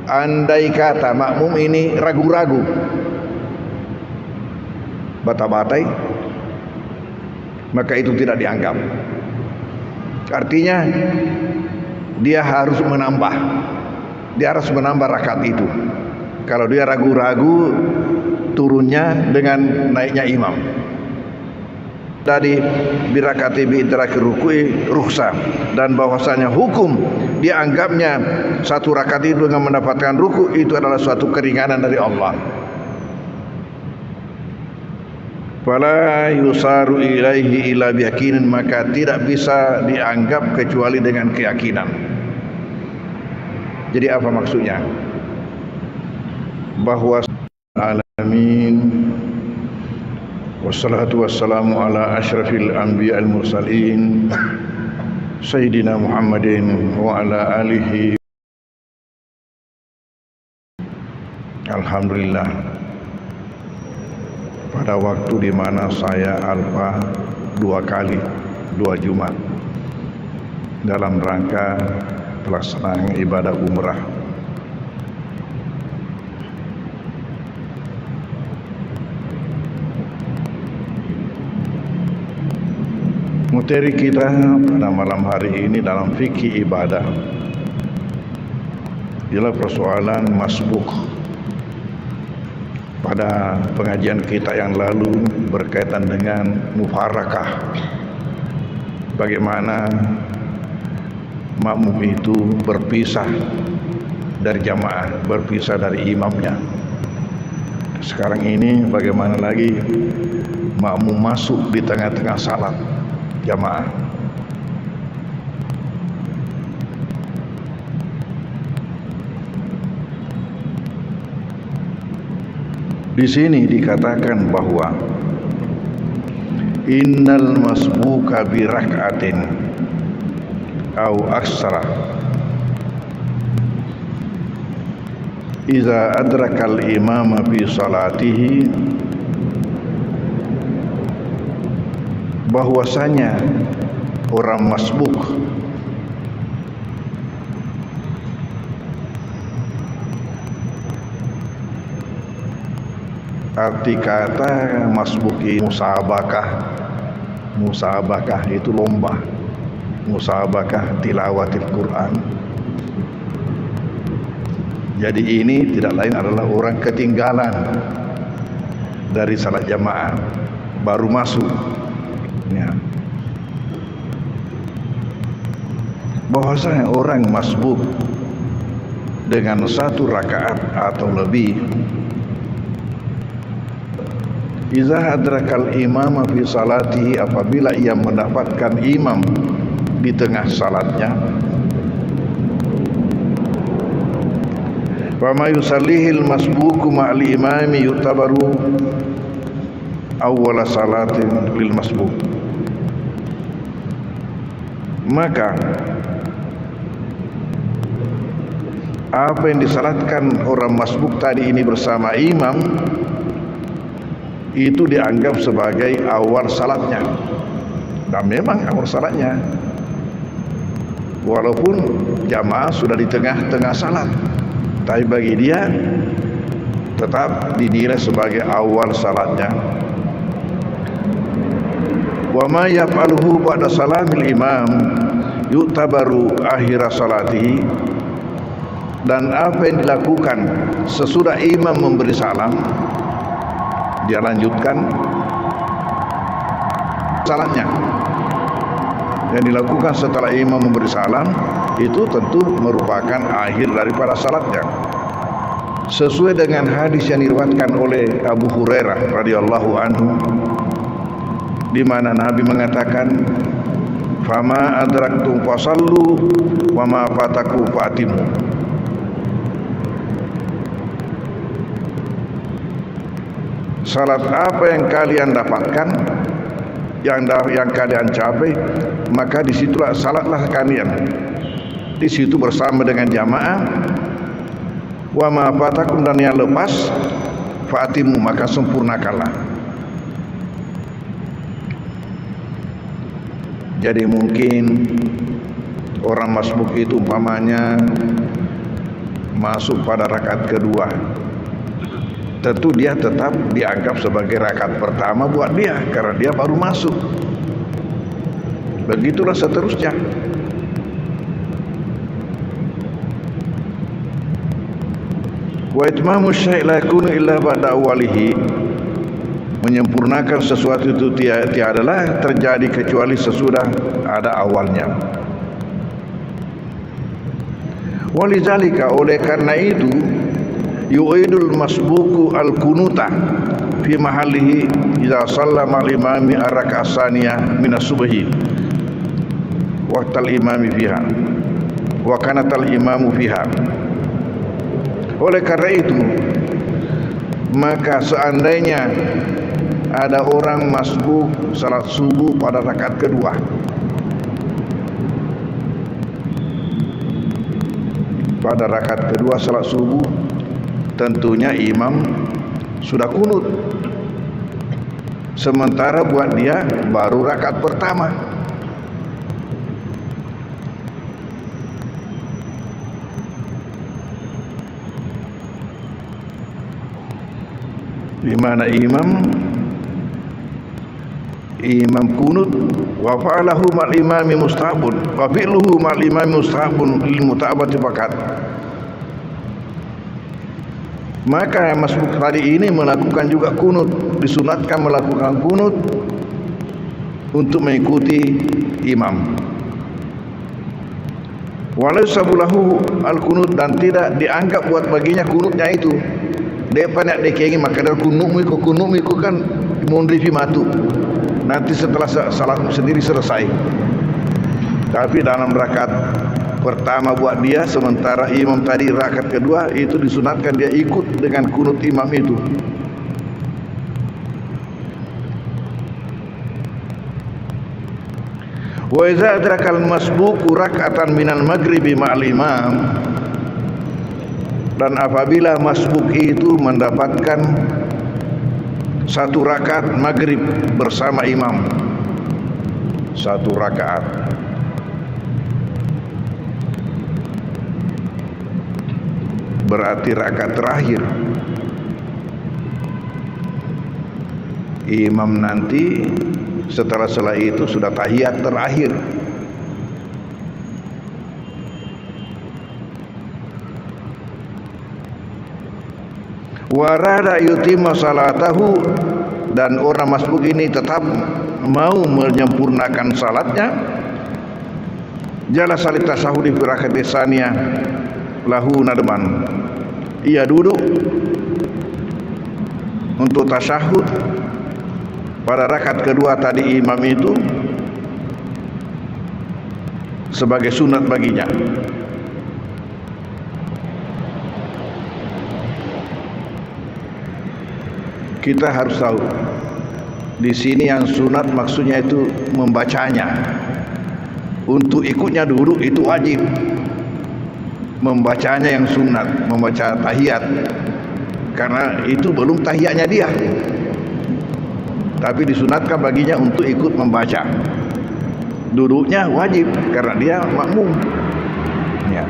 Andai kata makmum ini ragu-ragu, bata-batai, maka itu tidak dianggap. Artinya dia harus menambah, rakaat itu. Kalau dia ragu-ragu turunnya dengan naiknya imam. Dari birakati bi idraki ruku'i rukhsah, dan bahwasanya hukum dianggapnya satu rakaat itu dengan mendapatkan ruku itu adalah suatu keringanan dari Allah. Fala yusaru ilaihi illa biyaqinin, maka tidak bisa dianggap kecuali dengan keyakinan. Jadi apa maksudnya? Bahwa alamin wassalatu wassalamu ala asyrafil anbiya al mursalin sayyidina Muhammadin wa ala alihi. Alhamdulillah, pada waktu di mana saya alfa 2 Jumat dalam rangka pelaksanaan ibadah umrah. Materi kita pada malam hari ini dalam fikih ibadah ialah persoalan masbuk. Pada pengajian kita yang lalu berkaitan dengan mufarakah, bagaimana makmum itu berpisah dari jamaah, berpisah dari imamnya. Sekarang ini bagaimana lagi makmum masuk di tengah-tengah salat jamaah. Di sini dikatakan bahwa innal masbuka bi rak'atin au aksara iza adrakal imama fi salatihi, bahwasanya orang masbuk arti kata masbuk ini musabakah itu lomba, musabakah tilawatil Quran. Jadi ini tidak lain adalah orang ketinggalan dari salat jamaah baru masuk ya. Bahwasanya orang masbuk dengan satu rakaat atau lebih, iza hadrakal imam fi salatihi, apabila ia mendapatkan imam di tengah salatnya, Fama yusallihil masbuku ma'al imami yutabaru awwala salatin lil masbuk. Maka apa yang disalatkan orang masbuk tadi ini bersama imam itu dianggap sebagai awal salatnya. Dan memang awal salatnya, walaupun jamaah sudah di tengah-tengah salat, tapi bagi dia tetap dinilai sebagai awal salatnya. Wa ma yaf'aluhu ba'da salamil imam yu'tabaru akhir salatihi. Dan apa yang dilakukan sesudah imam memberi salam, dia lanjutkan salatnya. Yang dilakukan setelah imam memberi salam itu tentu merupakan akhir daripada salatnya, sesuai dengan hadis yang diriwayatkan oleh Abu Hurairah radhiyallahu anhu, di mana Nabi mengatakan, "Fama adraktum fasallu wa ma fataku fatimu." Salat apa yang kalian dapatkan, yang kalian capai, maka disitulah salatlah kalian. Di situ bersama dengan jamaah. Wa ma fatakum, dan yang lepas, fatimu, maka sempurnakanlah. Jadi mungkin orang masbuk itu umpamanya masuk pada rakaat kedua, tentu dia tetap dianggap sebagai rakaat pertama buat dia, karena dia baru masuk. Begitulah seterusnya. Wa itmamu syai' la yakunu illa ba'da awalihi. Menyempurnakan sesuatu itu tiadalah terjadi kecuali sesudah ada awalnya. Walizalika, oleh karena itu, yu'idul masbuku al-kunuta fi mahallihi idza sallama al-imami ar-rak'ah as-saniyah min as-subhi waqtal imami fiha wa kanatal imamu fiha. Oleh karena itu, maka seandainya ada orang masbuk salat subuh pada rakaat kedua, pada rakaat kedua salat subuh, tentunya imam sudah kunut, sementara buat dia baru rakaat pertama. Di mana imam kunut, wa fa'alahu ma'al imami mustahabun, wa fi'luhu ma'al imami mustahabun lil mutabati faqat. Maka yang masbuk tadi ini melakukan juga kunut, disunatkan melakukan kunut untuk mengikuti imam. Walau sabulahu al-kunut, dan tidak dianggap buat baginya kunutnya itu. Depan nak dekengi maka dar kunutmu ikut kan mundrifi matu. Nanti setelah salat sendiri selesai. Tapi dalam rakaat pertama buat dia, sementara imam tadi rakaat kedua, itu disunatkan dia ikut dengan kunut imam itu. Wa idza adrakal masbuqu rak'atan minal maghribi ma'al imam, dan apabila masbuk itu mendapatkan satu rakaat maghrib bersama imam, satu rakaat, berarti rakaat terakhir. Imam nanti setelah itu sudah tahiyat terakhir. Warada yutimma salatahu, dan orang masbuk ini tetap mau menyempurnakan salatnya. Jala salit tasahudi fi rakaat tsaniyah lahu nadman, ia duduk untuk tasyahud pada rakaat kedua tadi imam itu sebagai sunat baginya. kita harus tahu di sini yang sunat maksudnya itu membacanya. Untuk ikutnya dulu itu wajib. Membacanya yang sunat, membaca tahiyat, karena itu belum tahiyatnya dia. Tapi disunatkan baginya untuk ikut membaca. Duduknya wajib karena dia makmum. Ya.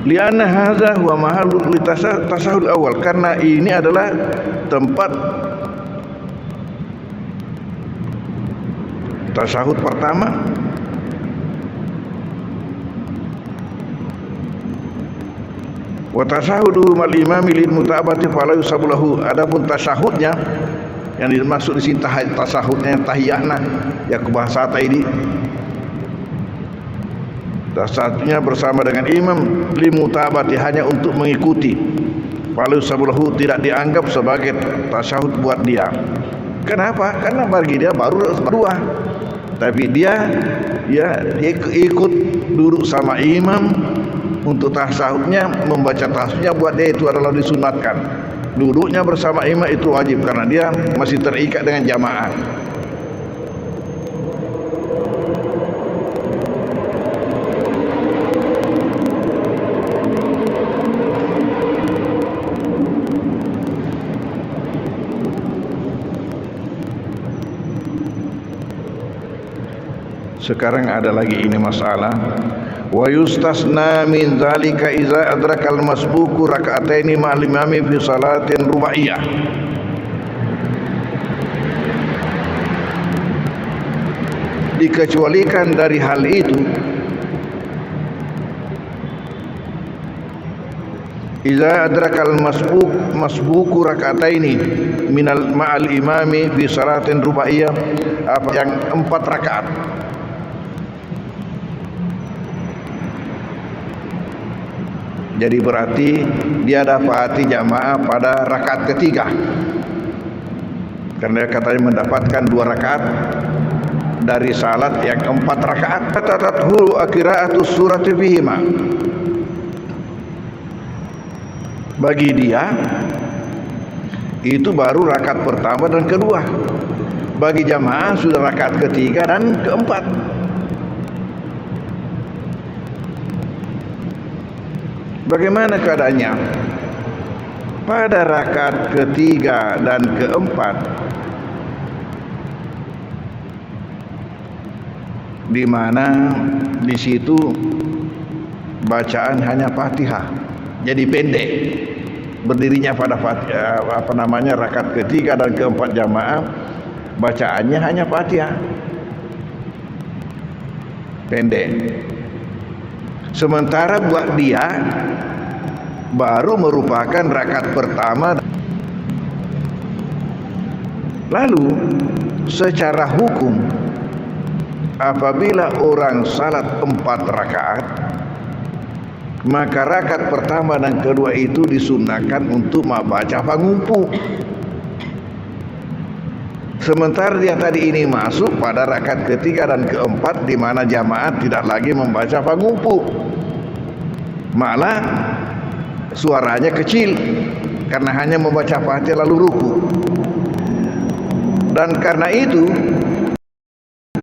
Lianna hadza huwa mahallul tasahul awal, karena ini adalah tempat tasahud pertama. Wa tasahudu mal imami lil mutabati fala yusabu lahu. Adapun tasahudnya yang dimaksud di sini tasahudnya tahiyatna ya bahasa ini. Tasahudnya bersama dengan imam lil mutabati, hanya untuk mengikuti. Fala yusabu lahu, tidak dianggap sebagai tasahud buat dia. Kenapa? Karena bagi dia baru dua. Tapi dia ikut duduk sama imam untuk tasahudnya, membaca tasahudnya buat dia itu adalah disunatkan. Duduknya bersama imam itu wajib karena dia masih terikat dengan jamaah. Sekarang ada lagi ini masalah. Wa yustasna min dzalika idza adrakal masbuku raka'ataini ma'al imami fi salatin rubaiyah. Dikecualikan dari hal itu idza adrakal masbuku raka'ataini minal ma'al imami fi salatin rubaiyah, apa yang 4 rakaat. Jadi berarti dia dapati jamaah pada rakaat ketiga, karena dia katanya mendapatkan 2 rakaat dari salat yang 4 rakaat. Tatathu qira'atus surati fihima. Bagi dia itu baru rakaat pertama dan kedua. Bagi jamaah sudah rakaat ketiga dan keempat. Bagaimana keadaannya? Pada rakaat ketiga dan keempat, di mana di situ bacaan hanya Fatihah, jadi pendek. Berdirinya pada Fatihah, rakaat ketiga dan keempat jamaah, bacaannya hanya Fatihah, pendek. Sementara buat dia baru merupakan rakaat pertama. Lalu secara hukum, apabila orang salat 4 rakaat, maka rakaat pertama dan kedua itu disunahkan untuk membaca pangumpu. Sementara dia tadi ini masuk pada rakaat ketiga dan keempat, di mana jamaah tidak lagi membaca pangumpu, malah suaranya kecil karena hanya membaca Fatihah lalu ruku. Dan karena itu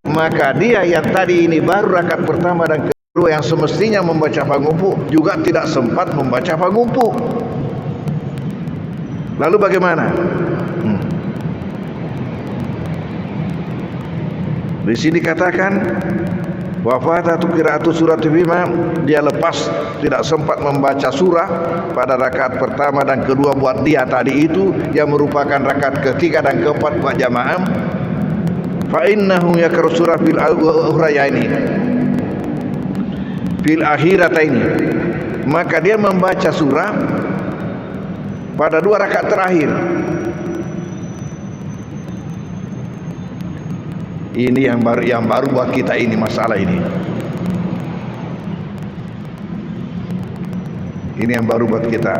maka dia yang tadi ini baru rakaat pertama dan kedua yang semestinya membaca pangumpu juga tidak sempat membaca pangumpu. Lalu bagaimana? Di sini katakan wa fatatu qira'atu surati bima, dia lepas tidak sempat membaca surah pada rakaat pertama dan kedua buat dia tadi itu yang merupakan rakaat ketiga dan keempat buat jamaah. Fa innahu yaqra surah fil ukhrayaini fil akhirataini, maka dia membaca surah pada 2 rakaat terakhir. Ini yang baru buat kita ini masalah ini. Ini yang baru buat kita.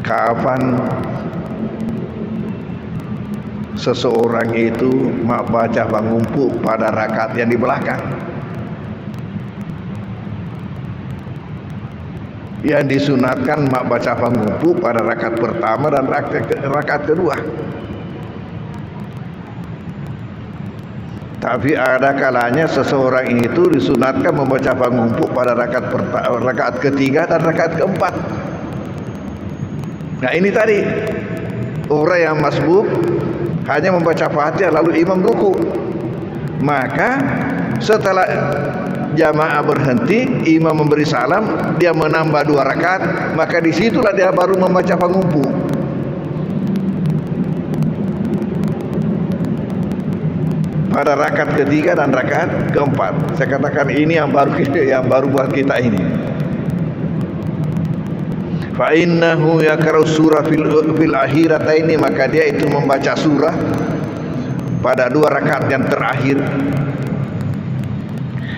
Kapan seseorang itu baca pangumpu pada rakaat yang di belakang? yang disunatkan mak baca pangumpu pada rakaat pertama dan rakaat kedua. Tapi ada kalanya seseorang itu disunatkan membaca pangumpu pada rakaat ketiga dan rakaat keempat. Nah ini tadi orang yang masbuk hanya membaca Fatihah lalu imam ruku, maka setelah jamaah berhenti, imam memberi salam, dia menambah 2 rakaat, maka disitulah dia baru membaca pangumpu. Pada rakaat ketiga dan rakaat keempat. Saya katakan ini yang baru buat kita ini. Fa innahu yaqra'u surah fil akhirataini, maka dia itu membaca surah pada 2 rakaat yang terakhir.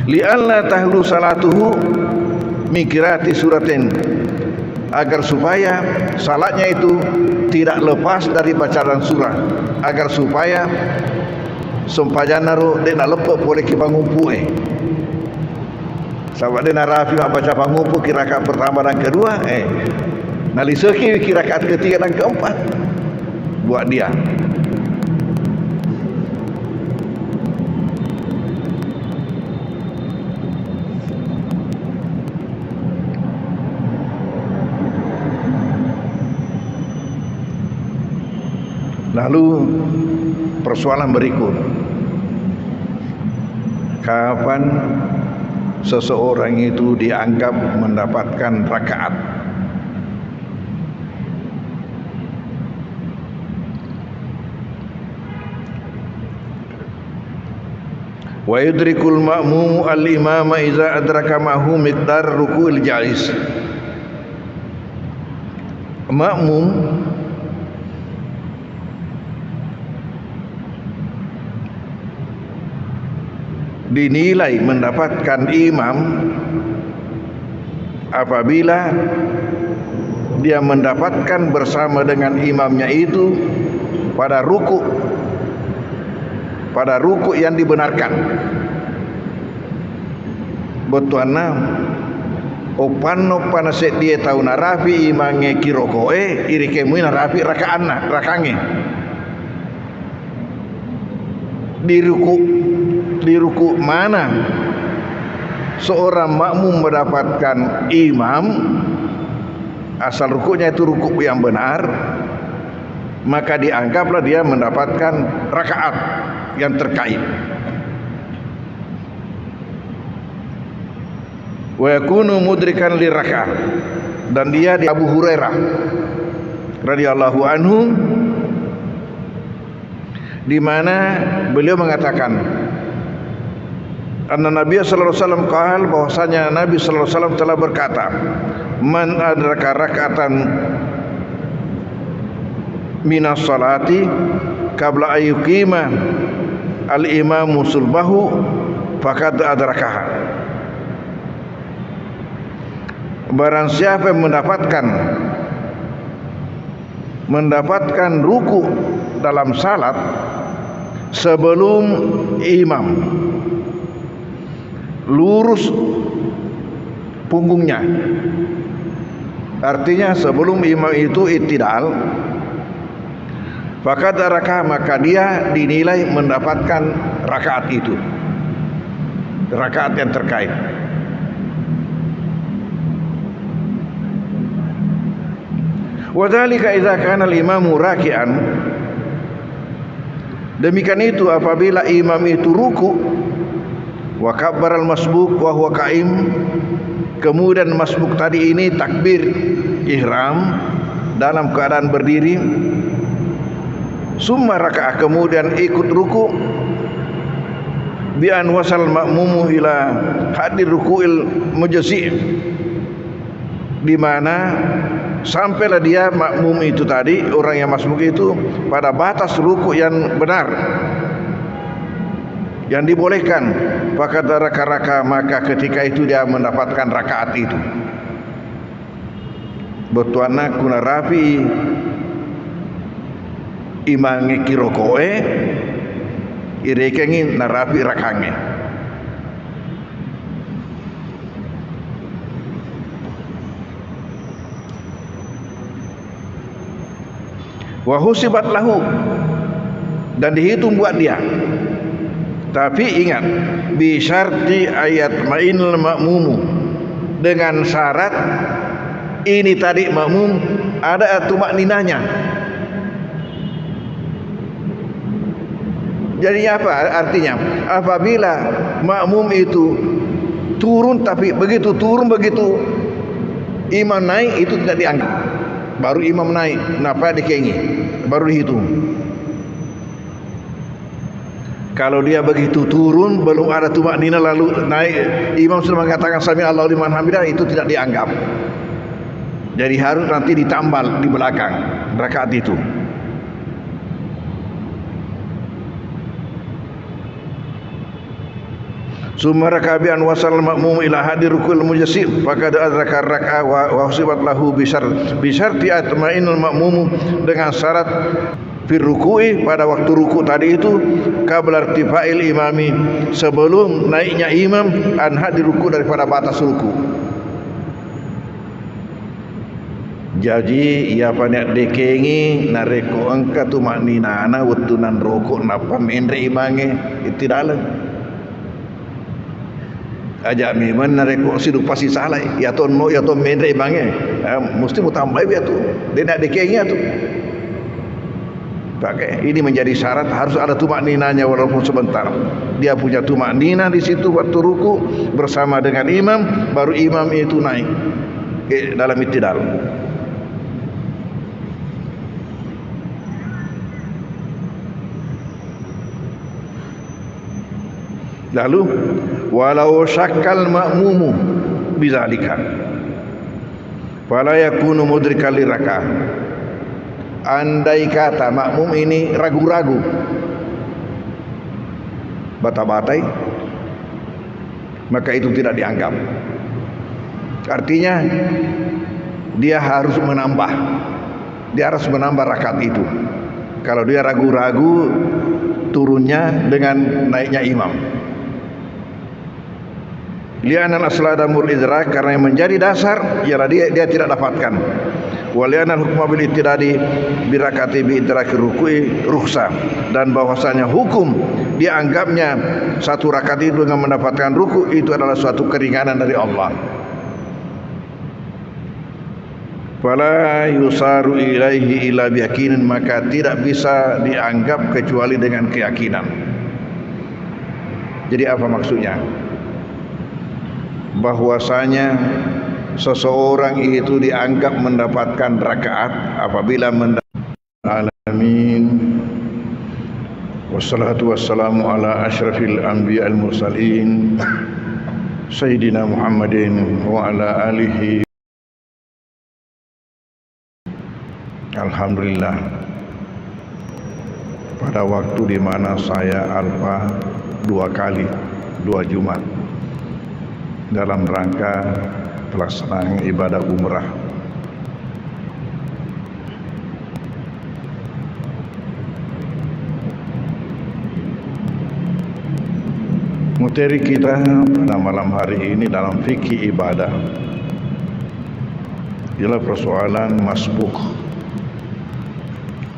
Li'alla tahlu salatuhu min qiraati suratin, agar supaya salatnya itu tidak lepas dari bacaan surah, agar supaya sumpajana ro dia nak lepas boleh ki pangumpu sebab dia nak rafi baca pangumpu kira rakaat pertama dan kedua naliseki kira rakaat ketiga dan keempat buat dia. Lalu persoalan berikut, kapan seseorang itu dianggap mendapatkan rakaat? Wa yudrikul ma'mum al-imama idza adraka ma'hu miqdar ruku'il jais. Makmum dinilai mendapatkan imam apabila dia mendapatkan bersama dengan imamnya itu pada ruku yang dibenarkan. Betuana opan set dia tahu narafi imange kirokoe irikemu narafi rakange di ruku mana seorang makmum mendapatkan imam asal rukunya itu ruku yang benar, maka dianggaplah dia mendapatkan rakaat yang terkait. Wa yakunu mudrikan li rakaat, dan dia di Abu Hurairah radhiyallahu anhu, di mana beliau mengatakan anna Nabi sallallahu alaihi wasallam qala, bahwasanya Nabi sallallahu alaihi wasallam telah berkata, man adraka raka'atan minas salati qabla ayyuqima al-imamu sulbahu faqad adrakaha. Barang siapa yang mendapatkan ruku dalam salat sebelum imam lurus punggungnya, artinya sebelum imam itu i'tidal, faqad adrakaha, maka dia dinilai mendapatkan rakaat itu, rakaat yang terkait. Wadzalika idza kana al-imamu raki'an, demikian itu apabila imam itu ruku, wa kabbara al-masbuk wa huwa qa'im, kemudian masbuk tadi ini takbir ihram dalam keadaan berdiri, summa raka'ah, kemudian ikut ruku, bi an wasal ma'mumu ila hadir ruku'il mujzi', di mana sampailah dia makmum itu tadi, orang yang masbuk itu, pada batas ruku yang benar yang dibolehkan, maka raka, maka ketika itu dia mendapatkan rakaat itu. Betuana kuna rafi imange kirokoe irekengi narafi rakange. wa husibat lahu, dan dihitung buat dia. Tapi ingat, bi syarti ayat ma'inul ma'mumu, dengan syarat ini tadi makmum ada tumakninahnya. Jadi apa artinya? Apabila makmum itu turun, tapi begitu turun, begitu imam naik, itu tidak dianggap. Baru imam naik, kenapa dikengi? Baru dihitung. Kalau dia begitu turun, belum ada tumakninah lalu naik, imam sudah mengatakan sami Allahu liman hamidah, itu tidak dianggap. Jadi harus nanti ditambal di belakang rakaat itu. Summa raka'a an wasal ma'mum ila hadir rukul mujassim faqad adraka rak'a wa husibat lahu bi syarti atma'inul ma'mum, dengan syarat fir ruku'i, pada waktu ruku tadi itu, qabla irtifa'il imami, sebelum naiknya imam, an hadir ruku, daripada batas ruku. Jadi ia banyak dekengi nareko angka tu maknina ana wetunan rokok napa mendre imange tidak lah. Ajak memang nareko sidu pasti salah ya to no ya to mendre imange mesti mutambah ya tu. Dia nak dekengi tu. Pakai ini menjadi syarat, harus ada tumakninanya walaupun sebentar. Dia punya tumakninah di situ waktu ruku bersama dengan imam, baru imam itu naik ke dalam i'tidal. Lalu walau syakkal ma'mumu bizalika fala yakunu mudrikal liraka'ah. Andai kata makmum ini ragu-ragu, bata-batai, maka itu tidak dianggap. Artinya dia harus menambah, rakaat itu. Kalau dia ragu-ragu turunnya dengan naiknya imam. Li'anal asladamul idrak, karena yang menjadi dasar ialah dia tidak dapatkan. Walianal hukma bil ittidadi birakati bi idraki ruku'i rukhsah, dan bahwasanya hukum dianggapnya satu rakaat itu dengan mendapatkan ruku' itu adalah suatu keringanan dari Allah. Fala yusaru ilaihi illa biyaqinin, maka tidak bisa dianggap kecuali dengan keyakinan. Jadi apa maksudnya? Bahwasanya seseorang itu dianggap mendapatkan rakaat apabila alamin. Wassalatu wassalamu ala asyrafil anbiya al mursalin sayyidina Muhammadin wa ala alihi. Alhamdulillah, pada waktu di mana saya alfa 2 Jumat dalam rangka pelaksanaan ibadah umrah. Materi kita pada malam hari ini dalam fikih ibadah ialah persoalan masbuk.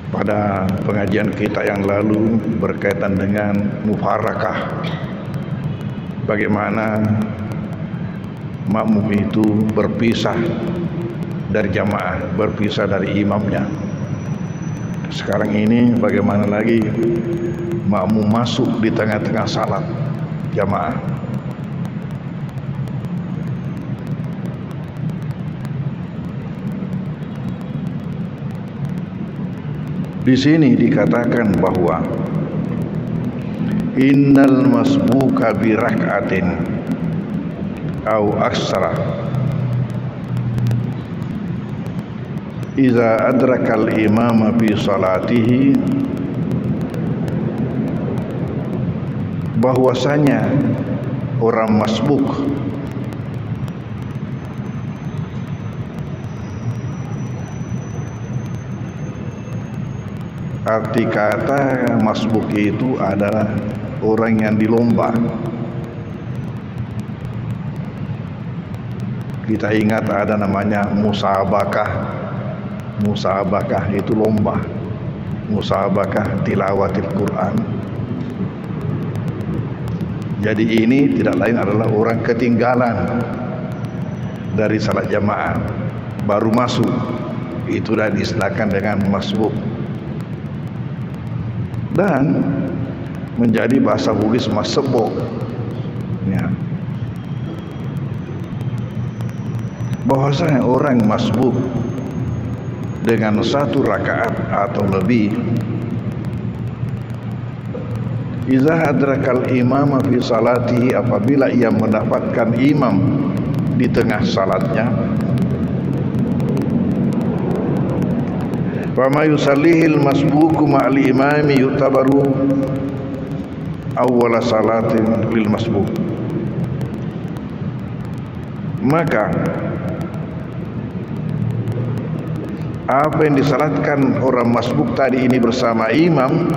Pada pengajian kita yang lalu berkaitan dengan mufarakah, bagaimana makmum itu berpisah dari jamaah, berpisah dari imamnya. Sekarang ini bagaimana lagi makmum masuk di tengah-tengah salat jamaah. Di sini dikatakan bahwa innal masbuka bi rak'atin au aksara iza adrakal imama fi salatihi, bahwasanya orang masbuk arti kata masbuk itu adalah orang yang dilomba. Kita ingat ada namanya musabakah. Musabakah itu lomba. musabakah tilawatil Quran. Jadi ini tidak lain adalah orang ketinggalan dari salat jamaah, baru masuk, itu dah diistilahkan dengan masbuk, dan menjadi bahasa Bugis masbuk ya. Bahwasanya orang masbuk dengan 1 rakaat atau lebih, iza hadrakal imama fi salatihi, apabila ia mendapatkan imam di tengah salatnya, wa ma yusallihil masbuku ma'al imami yutabaru awwala salatin lil masbuk. Maka apa yang disalatkan orang masbuk tadi ini bersama imam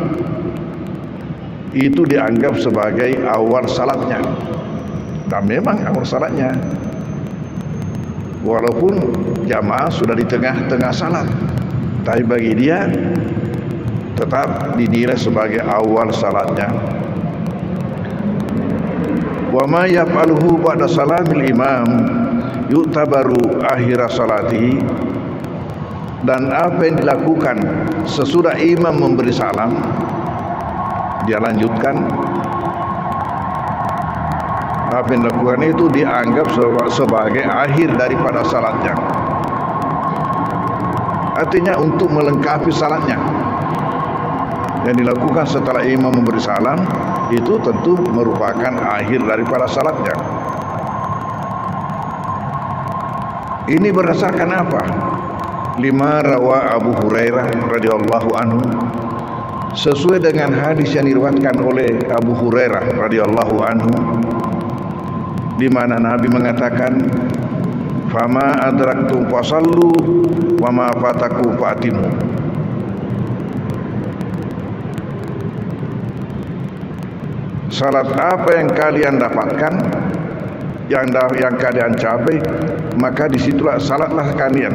itu dianggap sebagai awal salatnya, dan memang awal salatnya, walaupun jamaah sudah di tengah-tengah salat, tapi bagi dia tetap dinilai sebagai awal salatnya. Wa ma yaf'aluhu ba'da salamil imam yu'tabaru akhir salatihi, dan apa yang dilakukan sesudah imam memberi salam dia lanjutkan, apa yang dilakukan itu dianggap sebagai akhir daripada salatnya. Artinya untuk melengkapi salatnya, yang dilakukan setelah imam memberi salam itu tentu merupakan akhir daripada salatnya. Ini berdasarkan apa? Lima rawa Abu Hurairah radhiyallahu anhu, sesuai dengan hadis yang diriwayatkan oleh Abu Hurairah radhiyallahu anhu, di mana Nabi mengatakan, fama adraktum fasallu wa ma fataku fatimu. Salat apa yang kalian dapatkan, yang kalian capai, maka disitulah salatlah kalian,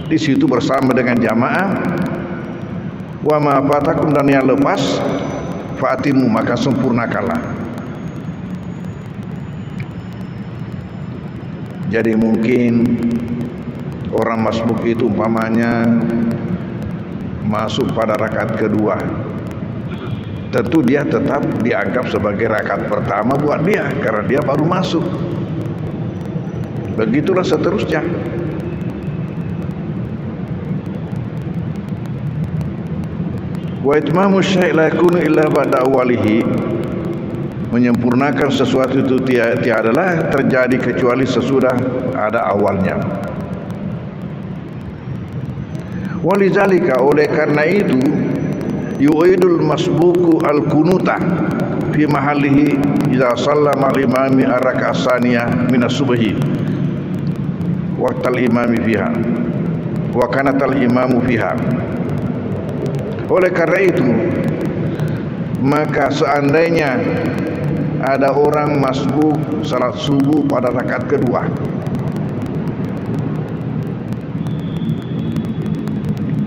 di situ bersama dengan jamaah. Wa ma fatakum, dan yang lepas, fatimu, maka sempurnakanlah. Jadi mungkin orang masbuk itu umpamanya masuk pada rakaat kedua, tentu dia tetap dianggap sebagai rakaat pertama buat dia, karena dia baru masuk. Begitulah seterusnya. Wa itmamu syai' la yakunu illa ba'da awalihi, menyempurnakan sesuatu itu tiadalah terjadi kecuali sesudah ada awalnya. Walizalika, oleh karena itu, yu'idul masbuku al-kunuta fi mahallihi idza sallama al-imami ar-raka'ah tsaniyah min as-subhi waqtal imami fiha wa kanat al-imamu fiha. Oleh karena itu, maka seandainya ada orang masbuk salat subuh pada rakaat kedua,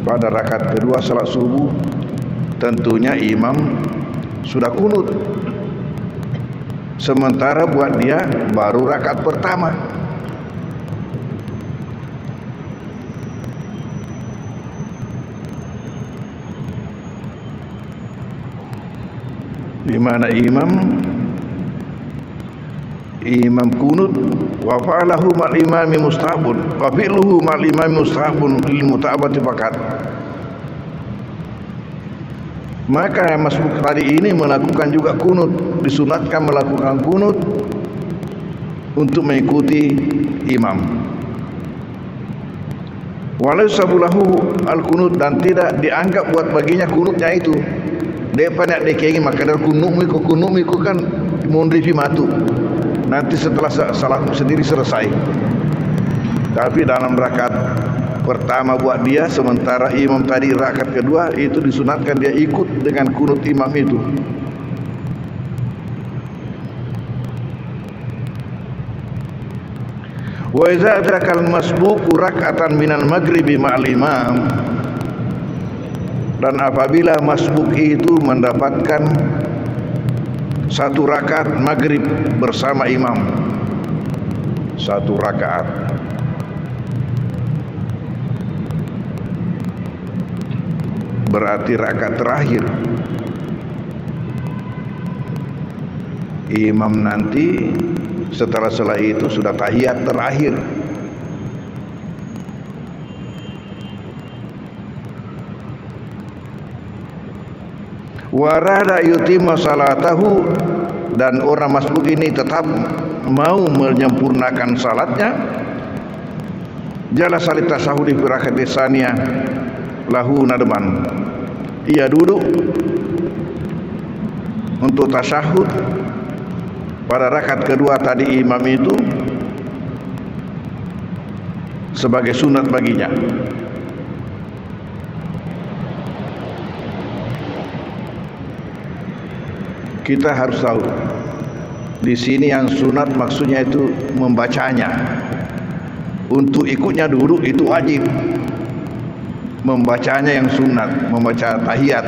pada rakaat kedua salat subuh, tentunya imam sudah kunut, sementara buat dia baru rakaat pertama. Di mana imam kunut, wa fa'alahu ma'al imami mustahabun, wa fi'luhu ma'al imami mustahabun lil mutabati faqat. Maka yang masbuk tadi ini melakukan juga kunut, disunatkan melakukan kunut untuk mengikuti imam. Walaysa lahu al-kunut, dan tidak dianggap buat baginya kunutnya itu. Depan nak dekengi maka dar kunut miku kan mundri fi matu. Nanti setelah salat sendiri selesai. Tapi dalam rakaat pertama buat dia, sementara imam tadi rakaat kedua, itu disunatkan dia ikut dengan kunut imam itu. Wa idza adrakal masbuqu rak'atan minal maghribi ma'al imam, Dan apabila masbuk itu mendapatkan 1 rakaat maghrib bersama imam, 1 rakaat, berarti rakaat terakhir imam nanti setelah itu sudah tahiyat terakhir. Warada yutimma salatahu, dan orang masbuk ini tetap mau menyempurnakan salatnya. Jalasa li tasahudi fi raka'ati tsaniyah lahu nadban, ia duduk untuk tasyahud pada rakaat kedua tadi imam itu sebagai sunat baginya. Kita harus tahu di sini yang sunat maksudnya itu membacanya. Untuk ikutnya duduk itu wajib. Membacanya yang sunat, membaca tahiyat,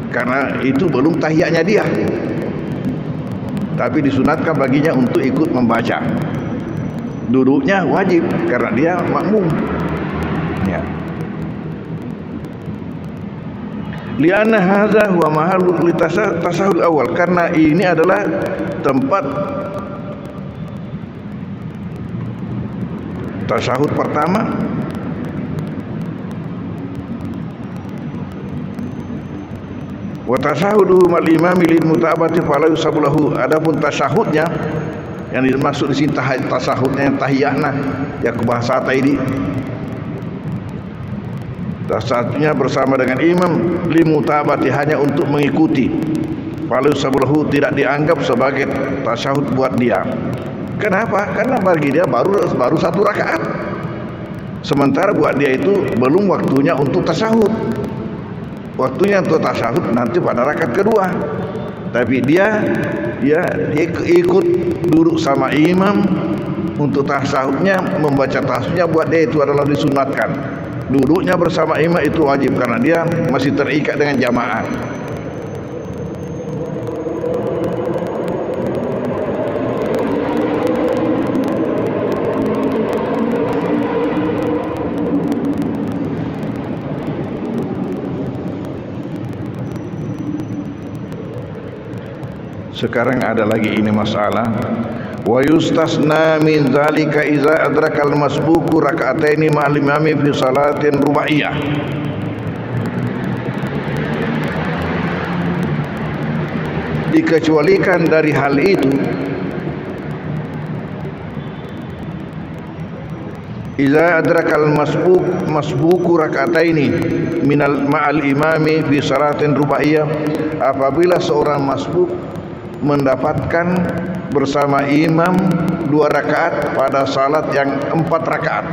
karena itu belum tahiyatnya dia. Tapi disunatkan baginya untuk ikut membaca. Duduknya wajib karena dia makmum. Ya. Lianna hadza huwa mahallul tasahhud awal, karena ini adalah tempat tasahud pertama. Wa tasahudu mal imami lil mutabati fala yusabu lahu. Adapun tasahudnya yang dimaksud di sini tasahudnya tahiyatna ya bahasa tadi. Tasahudnya bersama dengan imam limutabati, hanya untuk mengikuti. Fala yusabu lahu, tidak dianggap sebagai tasahud buat dia. Kenapa? Karena bagi dia baru 1 rakaat. Sementara buat dia itu belum waktunya untuk tasahud. Waktunya untuk tasahud nanti pada rakaat kedua. Tapi dia ikut duduk sama imam untuk tasahudnya, membaca tasahudnya buat dia itu adalah disunatkan. Duduknya bersama imam itu wajib karena dia masih terikat dengan jamaah. Sekarang ada lagi ini masalah. Wa yustasna min dzalika iza adrakal masbuku raka'ataini ma'al imami fi salatin rubaiyah. Dikecualikan dari hal itu iza adrakal masbuku raka'ataini minal ma'al imami fi salatin rubaiyah, apabila seorang masbuk mendapatkan bersama imam 2 rakaat pada salat yang 4 rakaat.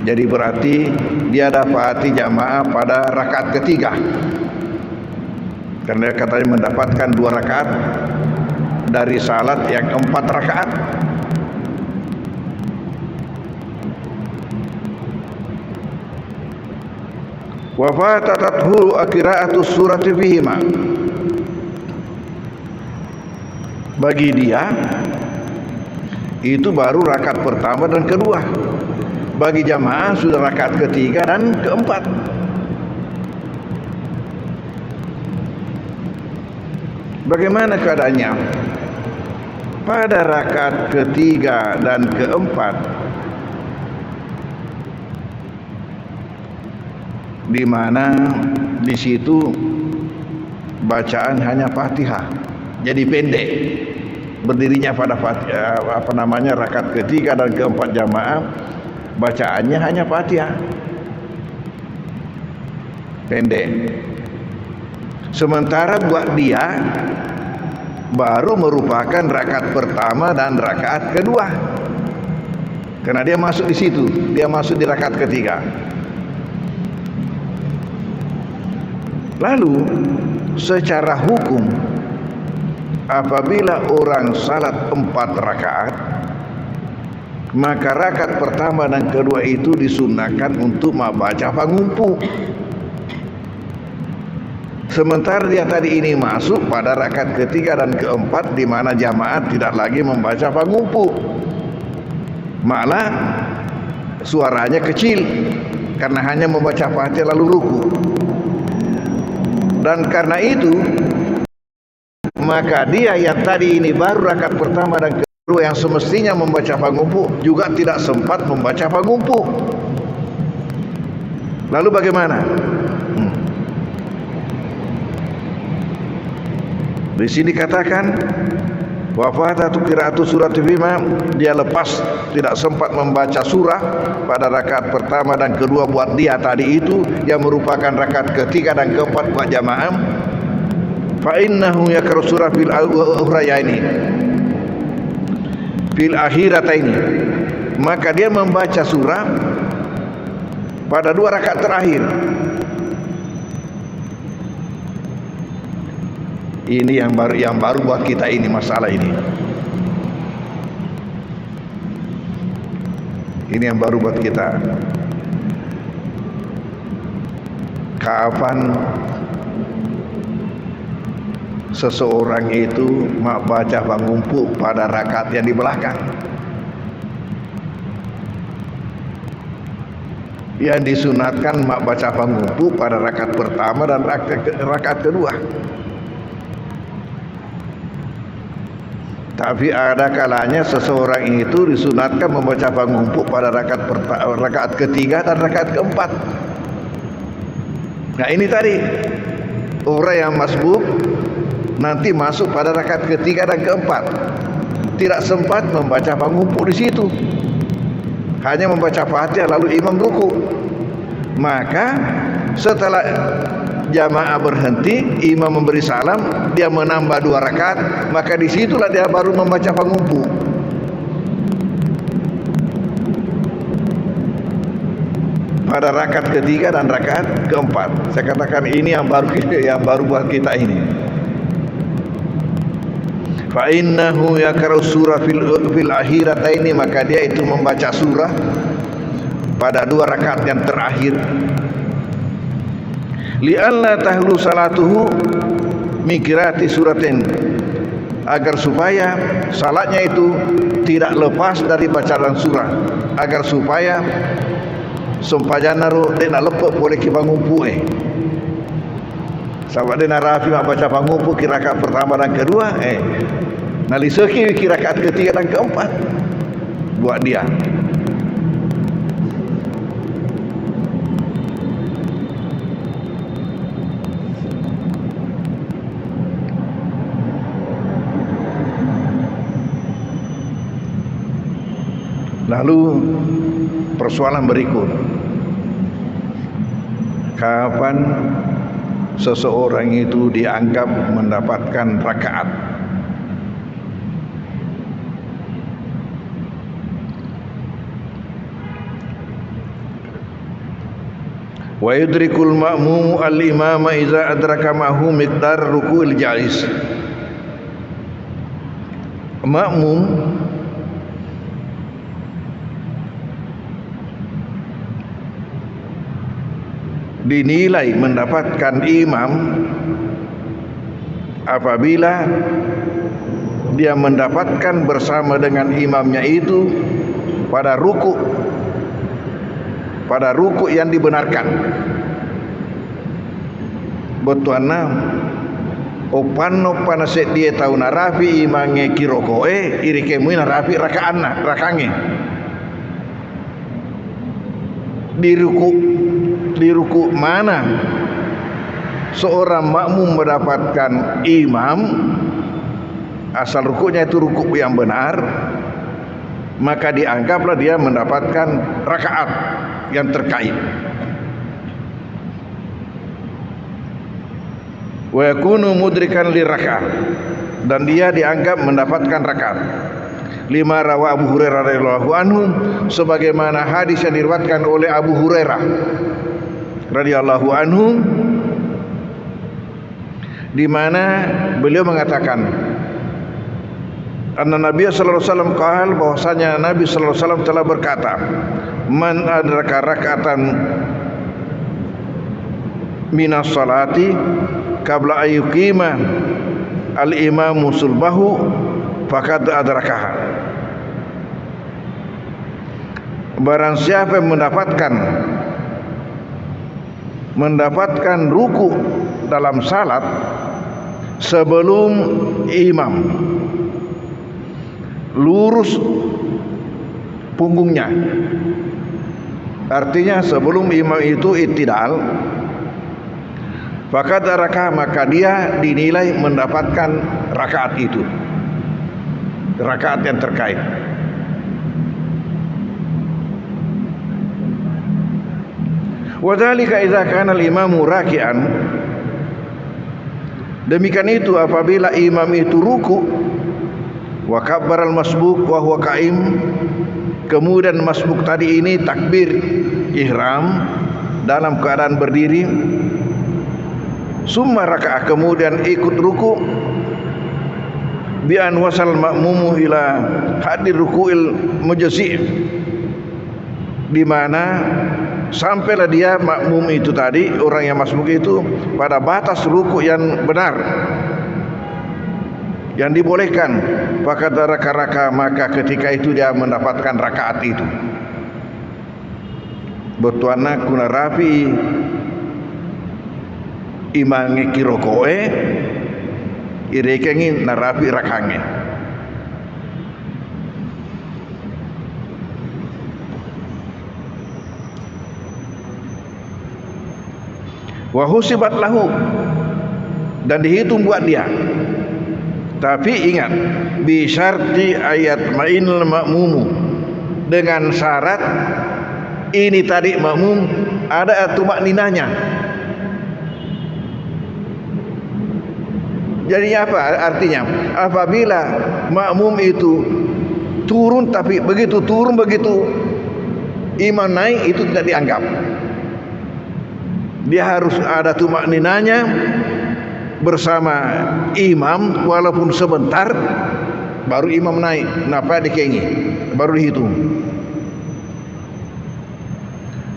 Jadi berarti dia dapati jamaah pada rakaat ketiga, karena katanya mendapatkan 2 rakaat dari salat yang 4 rakaat. Wa fatatathu qira'atu surati fihima, bagi dia itu baru rakaat pertama dan kedua. Bagi jamaah sudah rakaat ketiga dan keempat. Bagaimana keadaannya? Pada rakaat ketiga dan keempat, di mana di situ bacaan hanya Fatihah, jadi pendek. Berdirinya pada Fatihah, rakaat ketiga dan keempat jamaah, bacaannya hanya Fatihah, pendek. Sementara buat dia baru merupakan rakaat pertama dan rakaat kedua, karena dia masuk di situ, dia masuk di rakaat ketiga. Lalu secara hukum, apabila orang salat 4 rakaat, maka rakaat pertama dan kedua itu disunahkan untuk membaca pangumpu. Sementara dia tadi ini masuk pada rakaat ketiga dan keempat, di mana jamaah tidak lagi membaca pangumpu, malah suaranya kecil karena hanya membaca Fatihah lalu ruku. Dan karena itu maka dia yang tadi ini baru rakaat pertama dan kedua yang semestinya membaca pangumpu juga tidak sempat membaca pangumpu. Lalu bagaimana? Di sini katakan wafatatu qiraatu surat bima, dia lepas tidak sempat membaca surah pada rakaat pertama dan kedua buat dia tadi itu yang merupakan rakaat ketiga dan keempat buat jamaah. Fa innahu yaqra'u surah fil ukhrayaini fil akhirataini, maka dia membaca surah pada dua rakaat terakhir. Ini yang baru buat kita ini masalah ini. Ini yang baru buat kita. Kapan seseorang itu baca pangumpu pada rakaat yang di belakang? Yang disunatkan baca pangumpu pada rakaat pertama dan rakaat kedua. Tapi ada kalanya seseorang itu disunatkan membaca pangumpu pada rakaat ketiga dan rakaat keempat. Nah ini tadi orang yang masbuk nanti masuk pada rakaat ketiga dan keempat, tidak sempat membaca pangumpu di situ, hanya membaca Fatihah lalu imam ruku. Maka setelah jamaah berhenti, imam memberi salam, dia menambah 2 rakaat, maka disitulah dia baru membaca pangumpu. Pada rakaat ketiga dan rakaat keempat. Saya katakan ini yang baru buat kita ini. Fa innahu yaqra'u surah fil akhirataini, maka dia itu membaca surah pada 2 rakaat yang terakhir. Li'alla tahlu salatuhu mikirati suratin, agar supaya salatnya itu tidak lepas dari bacaan surah, agar supaya sumpajana ro tidak lepas boleh ki pangumpu sahabat dia Rafi baca pangumpu ki rakaat pertama dan kedua naliseki ki rakaat ketiga dan keempat buat dia. Lalu persoalan berikut, kapan seseorang itu dianggap mendapatkan rakaat? Wa yudrikul ma'mum al-imama idza adraka ma'hu miqdar ruku'il jais. Makmum dinilai mendapatkan imam apabila dia mendapatkan bersama dengan imamnya itu pada ruku yang dibenarkan. Betuana opan set dia tahu narafi imange kirokoe irikemu narafi rakange di ruku mana seorang makmum mendapatkan imam, asal rukunya itu ruku yang benar, maka dianggaplah dia mendapatkan rakaat yang terkait. Wa yakunu mudrikan li rakaat, dan dia dianggap mendapatkan rakaat. Lima rawa Abu Hurairah radhiyallahu anhu, sebagaimana hadis yang diriwayatkan oleh Abu Hurairah radhiyallahu anhu, di mana beliau mengatakan Anna Nabi sallallahu alaihi wasallam qala, bahwasanya Nabi sallallahu alaihi wasallam telah berkata, man adraka rak'atan minas salati qabla ayyuqima al-imamu sulbahu faqad adrakaha. Barang siapa yang mendapatkan ruku dalam salat sebelum imam lurus punggungnya, artinya sebelum imam itu i'tidal, faqad adrakaha, maka dia dinilai mendapatkan rakaat itu, rakaat yang terkait. Wadzalika idza kana al-imamu raki'an, demikian itu apabila imam itu ruku, wa kabbara al-masbuk wa huwa qa'im, kemudian masbuk tadi ini takbir ihram dalam keadaan berdiri, summa raka'ah, kemudian ikut ruku, bi an wasal ma'mumu ila hadir ruku'il mujzi', di mana sampailah dia makmum itu tadi, orang yang masbuk itu, pada batas ruku yang benar, yang dibolehkan. Faqad raka, maka ketika itu dia mendapatkan rakaat itu. Betuana kuna rafi imange kirokoe irekengi narafi rakange. Wa husibat lahu, dan dihitung buat dia. Tapi ingat, bi syarti ayat ma'inul makmumu, dengan syarat ini tadi makmum ada tumakninahnya. Jadi apa artinya? Apabila makmum itu turun, tapi begitu turun, begitu imam naik, itu tidak dianggap. Dia harus ada tumakninahnya bersama imam, walaupun sebentar, baru imam naik. Napa dikengi, baru dihitung.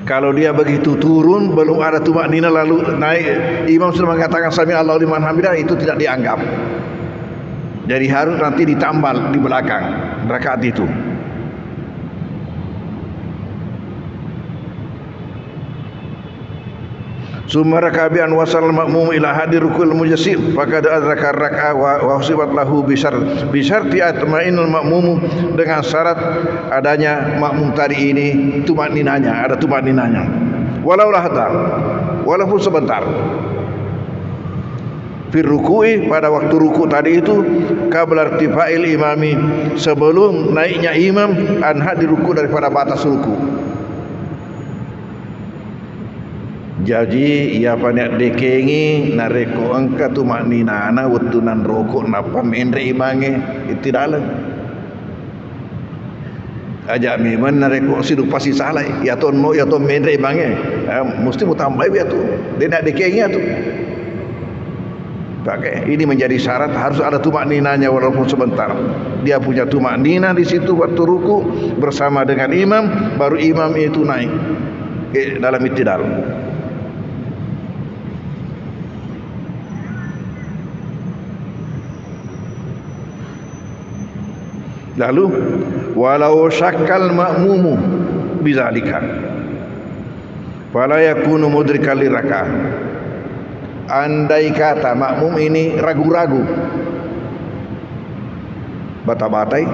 Kalau dia begitu turun belum ada tumakninah lalu naik, imam sudah mengatakan sami Allahu liman hamidah, itu tidak dianggap. Jadi harus nanti ditambal di belakang rakaat itu. Summa rakabi an wasal makmum ila hadir rukul mujassim faqad adraka rak'ah wa husibat lahu bi syarti atma'inul makmum, dengan syarat adanya makmum tadi ini tumakninahnya, ada tumakninahnya, walau lahta, walaupun sebentar. Fir ruku'i, pada waktu ruku tadi itu, qabla irtifa'il imami, sebelum naiknya imam, an hadir ruku, daripada batas ruku. Jadi ia banyak dekengi nareko angka tu maknina ana wetunan rokok napa mendre imange tidak lah. Ajak memang nareko sidu pasti salah ya ton no ya ton mendre imange mesti mutambah ya tu. Dia nak dekengi tu. Pakai ini menjadi syarat, harus ada tumakninahnya walaupun sebentar. Dia punya tumakninah di situ waktu ruku bersama dengan imam, baru imam itu naik ke dalam i'tidal. Lalu walau syakkal ma'mumu bizalika fala yakunu mudrikal liraka'ah, andai kata makmum ini ragu-ragu, bata-batai,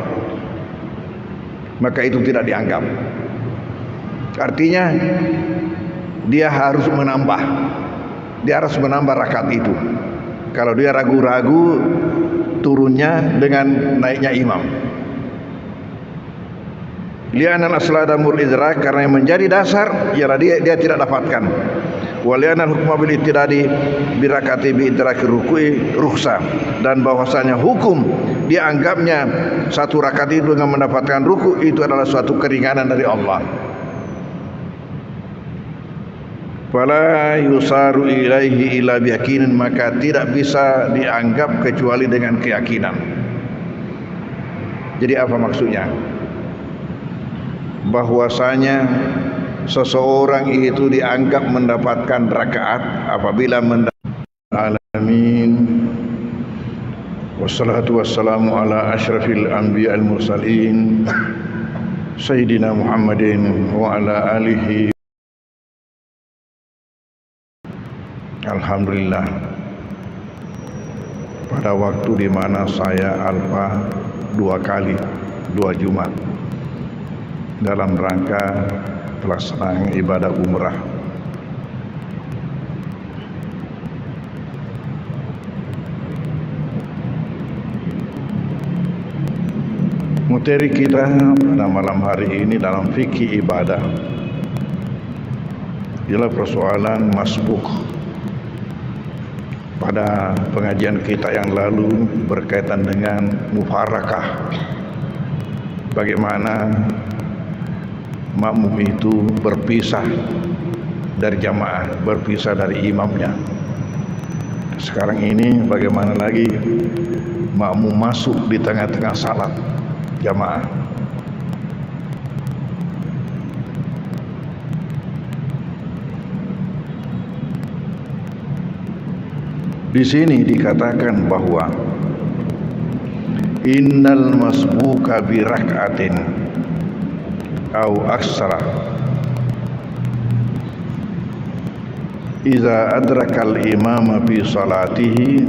maka itu tidak dianggap. Artinya dia harus menambah rakaat itu. Kalau dia ragu-ragu turunnya dengan naiknya imam. Li'anal aslada mul-idrak, karena yang menjadi dasar ialah dia tidak dapatkan. Wa li'anal hukma bil ittidadi bi rak'ati bi idraki ruku'i rukhsah, dan bahwasanya hukum dianggapnya satu rakaat itu dengan mendapatkan ruku itu adalah suatu keringanan dari Allah. Fala yusaru ilaihi illa biyaqinin, maka tidak bisa dianggap kecuali dengan keyakinan. Jadi apa maksudnya? Bahwasanya seseorang itu dianggap mendapatkan rakaat apabila alamin. Wassalatu wassalamu ala asyrafil anbiya al mursalin Sayyidina Muhammadin wa ala alihi. Alhamdulillah, pada waktu di mana saya alfa 2 Jumat dalam rangka pelaksanaan ibadah umrah. Materi kita pada malam hari ini dalam fikih ibadah ialah persoalan masbuk. Pada pengajian kita yang lalu berkaitan dengan mufarakah, bagaimana makmum itu berpisah dari jamaah, berpisah dari imamnya. Sekarang ini bagaimana lagi makmum masuk di tengah-tengah salat jamaah. Di sini dikatakan bahwa innal masbuka bi rak'atin au aksara idza adrakal imama fi salatihi,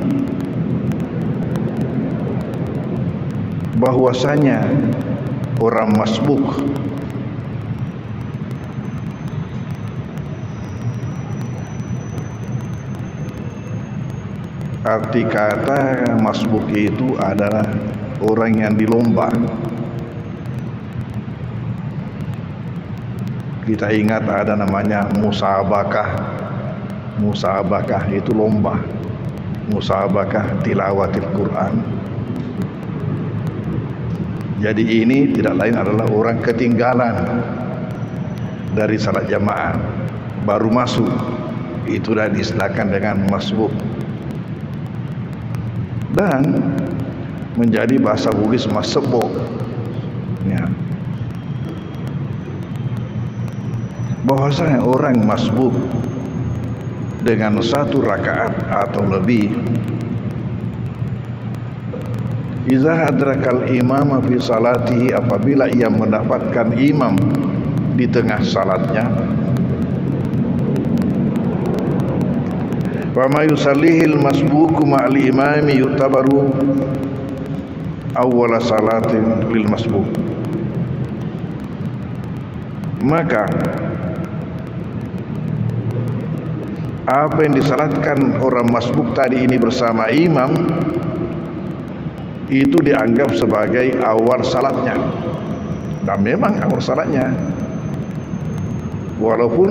bahwasanya orang masbuk arti kata masbuk itu adalah orang yang dilomba. Kita ingat ada namanya musabakah. Musabakah itu lomba. Musabakah tilawatil Quran. Jadi ini tidak lain adalah orang ketinggalan dari salat jamaah, baru masuk, itu dah diistilahkan dengan masbuk. Dan menjadi bahasa Bugis masbuk, ya. Bahwasanya orang masbuk dengan 1 rakaat atau lebih, idza adrakal imama fi salatihi, apabila ia mendapatkan imam di tengah salatnya, wa ma yusallihil masbuku ma'al imami yutabaru awwala salatin lil masbuk. Maka apa yang disalatkan orang masbuk tadi ini bersama imam itu dianggap sebagai awal salatnya, dan memang awal salatnya, walaupun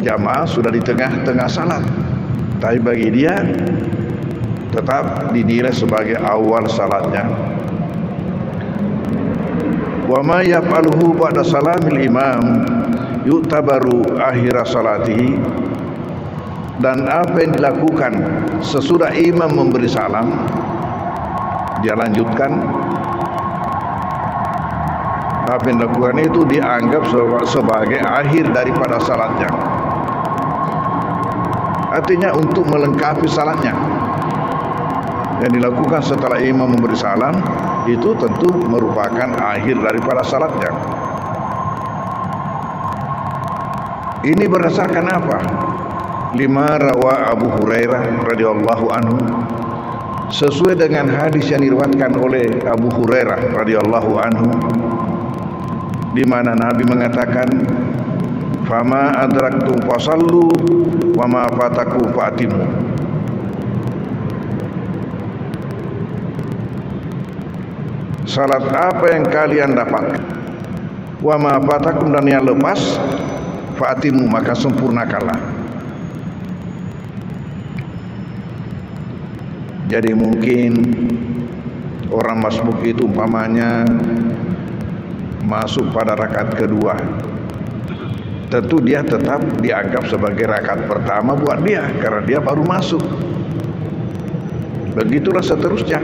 jamaah sudah di tengah-tengah salat, tapi bagi dia tetap dinilai sebagai awal salatnya. Wa ma yaf'aluhu ba'da salamil imam yu'tabaru akhir salatihi, dan apa yang dilakukan sesudah imam memberi salam dia lanjutkan, apa yang dilakukan itu dianggap sebagai akhir daripada salatnya. Artinya untuk melengkapi salatnya. Yang dilakukan setelah imam memberi salam itu tentu merupakan akhir daripada salatnya. Ini berdasarkan apa? Lima rawa Abu Hurairah radhiyallahu anhu, sesuai dengan hadis yang diriwayatkan oleh Abu Hurairah radhiyallahu anhu, di mana Nabi mengatakan, fama adraktum fasallu wa ma fataku fatimu. Salat apa yang kalian dapat, wa ma fatakum, dan yang lepas, fatimu, maka sempurnakanlah. Jadi mungkin orang masbuk itu umpamanya masuk pada rakaat kedua, tentu dia tetap dianggap sebagai rakaat pertama buat dia, karena dia baru masuk. Begitulah seterusnya.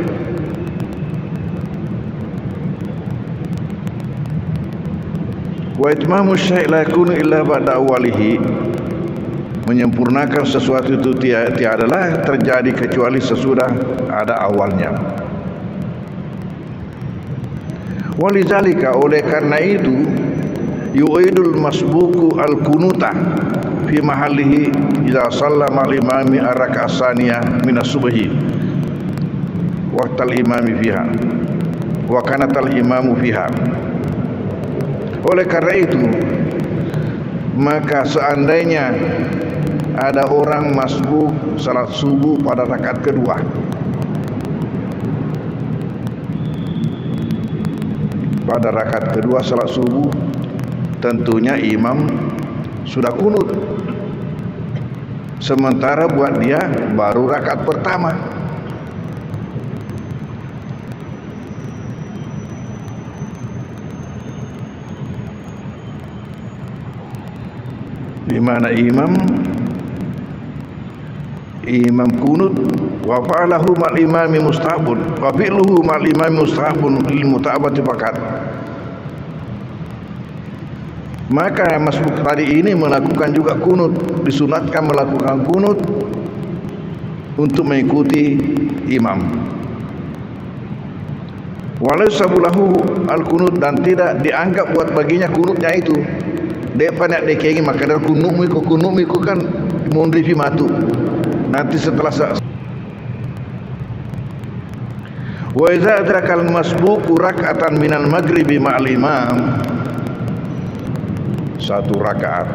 Wa itmamu syai' la yakunu illa ba'da awalihi, menyempurnakan sesuatu itu tiadalah terjadi kecuali sesudah ada awalnya. Walizalika, oleh karena itu, yu'idul masbuku al-kunuta fi mahallihi idza sallama al-imami ar-raka'ah as-saniyah min as-subhi waqtal imami fiha wa kanatal imamu fiha. Oleh karena itu, maka seandainya ada orang masbuk salat subuh pada rakaat kedua, pada rakaat kedua salat subuh, tentunya imam sudah kunut, sementara buat dia baru rakaat pertama. Di mana imam kunut, wa fa'alahu ma'al imami mustahabun wa fi'luhu ma'al imami mustahabun lil muta'abati fakat. Maka masbuk tadi ini melakukan juga kunut, disunatkan melakukan kunut untuk mengikuti imam. Walau sabulahu al-kunut, dan tidak dianggap buat baginya kunutnya itu. Depan nak dekengi maka dar kunut miku kan mondri fi matu. Nanti setelah wa iza adrakal masbuqu rak'atan minal maghribi ma'al imam, satu rakaat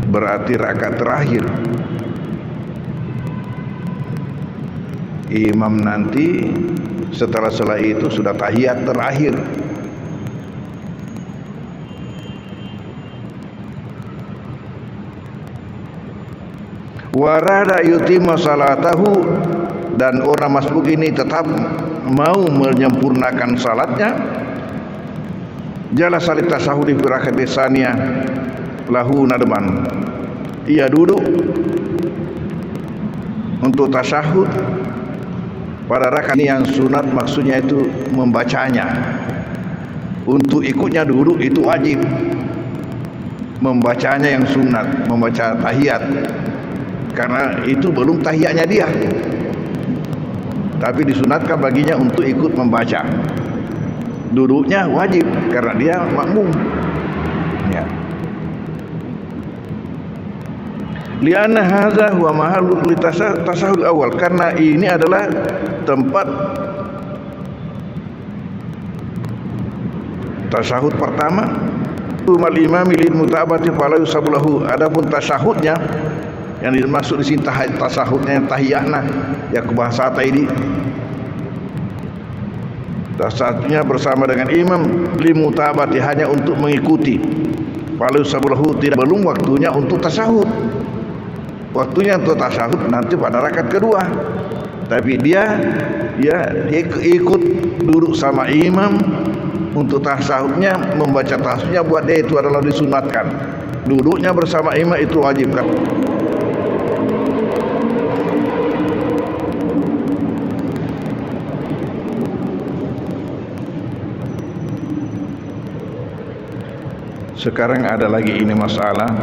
berarti rakaat terakhir. Imam nanti setelah itu sudah tahiyat terakhir. Warada yutimma salatahu, dan orang masbuk ini tetap mau menyempurnakan salatnya. Jala salit tasahudi fi rakaat tsaniyah lahu nadman, ia duduk untuk tasyahud pada rakaat ini yang sunat, maksudnya itu membacanya. Untuk ikutnya duduk itu wajib, membacanya yang sunat, membaca tahiyat, karena itu belum tahiyatnya dia, tapi disunatkan baginya untuk ikut membaca. Duduknya wajib karena dia makmum, ya. Lianna hadza huwa mahallu tasahhud awal, karena ini adalah tempat tasahud pertama. Umal imami lil mutabati fala yusabulahu, adapun tasahudnya yang dimaksud di sini tasahudnya tahiyatna ya bahasa tadi, tasahudnya bersama dengan imam lil mutabati, hanya untuk mengikuti. Fala yusabulahu, tidak, belum waktunya untuk tasahud. Waktunya untuk tasahud nanti pada rakaat kedua, tapi dia ikut duduk sama imam untuk tasahudnya, membaca tasahudnya buat dia itu adalah disunatkan. Duduknya bersama imam itu wajib kan. Sekarang ada lagi ini masalah.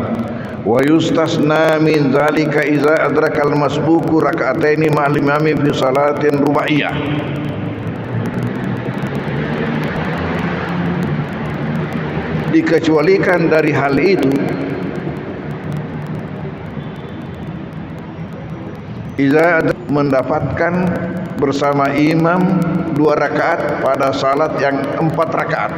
Wa yustasna min zalika iza adrakal masbuku raka'ataini ma'al imami fi salatin rubaiyah. Dikecualikan dari hal itu iza mendapatkan bersama imam 2 rakaat pada salat yang 4 rakaat.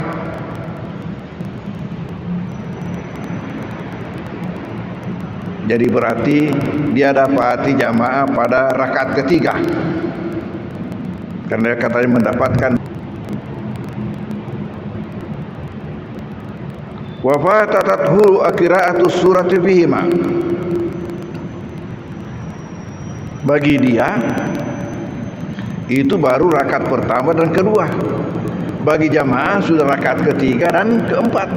Jadi berarti dia dapati jamaah pada rakaat ketiga, karena dia katanya mendapatkan. Wa fatatathu qira'atus surati fihima, bagi dia itu baru rakaat pertama dan kedua. Bagi jamaah sudah rakaat ketiga dan keempat.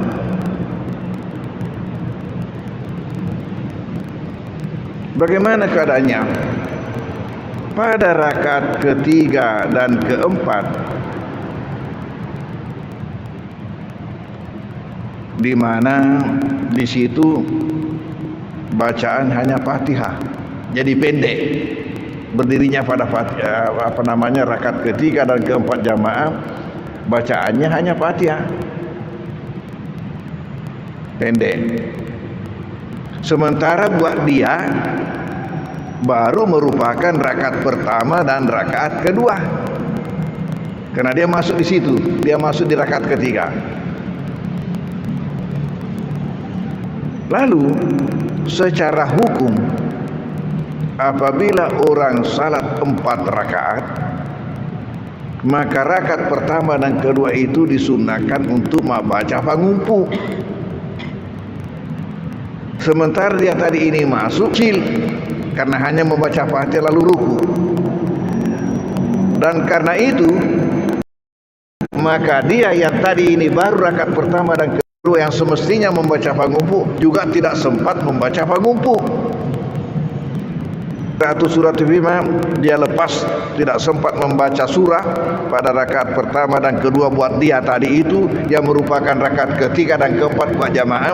Bagaimana keadaannya? Pada rakaat ketiga dan keempat di mana di situ bacaan hanya Fatihah, jadi pendek. Berdirinya pada rakaat ketiga dan keempat jamaah, bacaannya hanya Fatihah, pendek. Sementara buat dia baru merupakan rakaat pertama dan rakaat kedua, karena dia masuk di situ, dia masuk di rakaat ketiga. Lalu secara hukum, apabila orang salat 4 rakaat, maka rakaat pertama dan kedua itu disunahkan untuk membaca pangumpu. Sementara dia tadi ini masuk kecil, karena hanya membaca Fatihah lalu ruku. Dan karena itu, maka dia yang tadi ini baru rakaat pertama dan kedua yang semestinya membaca pangumpu juga tidak sempat membaca pangumpu. Satu surat Al-Fatiha dia lepas, tidak sempat membaca surah pada rakaat pertama dan kedua buat dia tadi itu yang merupakan rakaat ketiga dan keempat buat jamaah.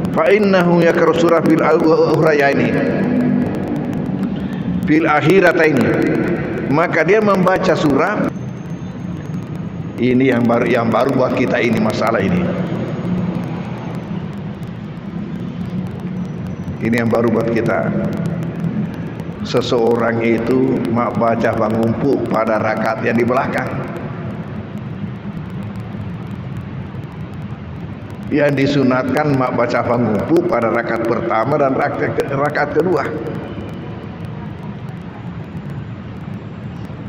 Fa innahu yakra'u surah fil ukhrayaini fil akhirataini, maka dia membaca surah ini yang baru buat kita ini masalah ini. Ini yang baru buat kita. Seseorang itu mak baca pangumpu pada rakaat yang di belakang, yang disunatkan mak baca pangumpu pada rakaat pertama dan rakaat kedua.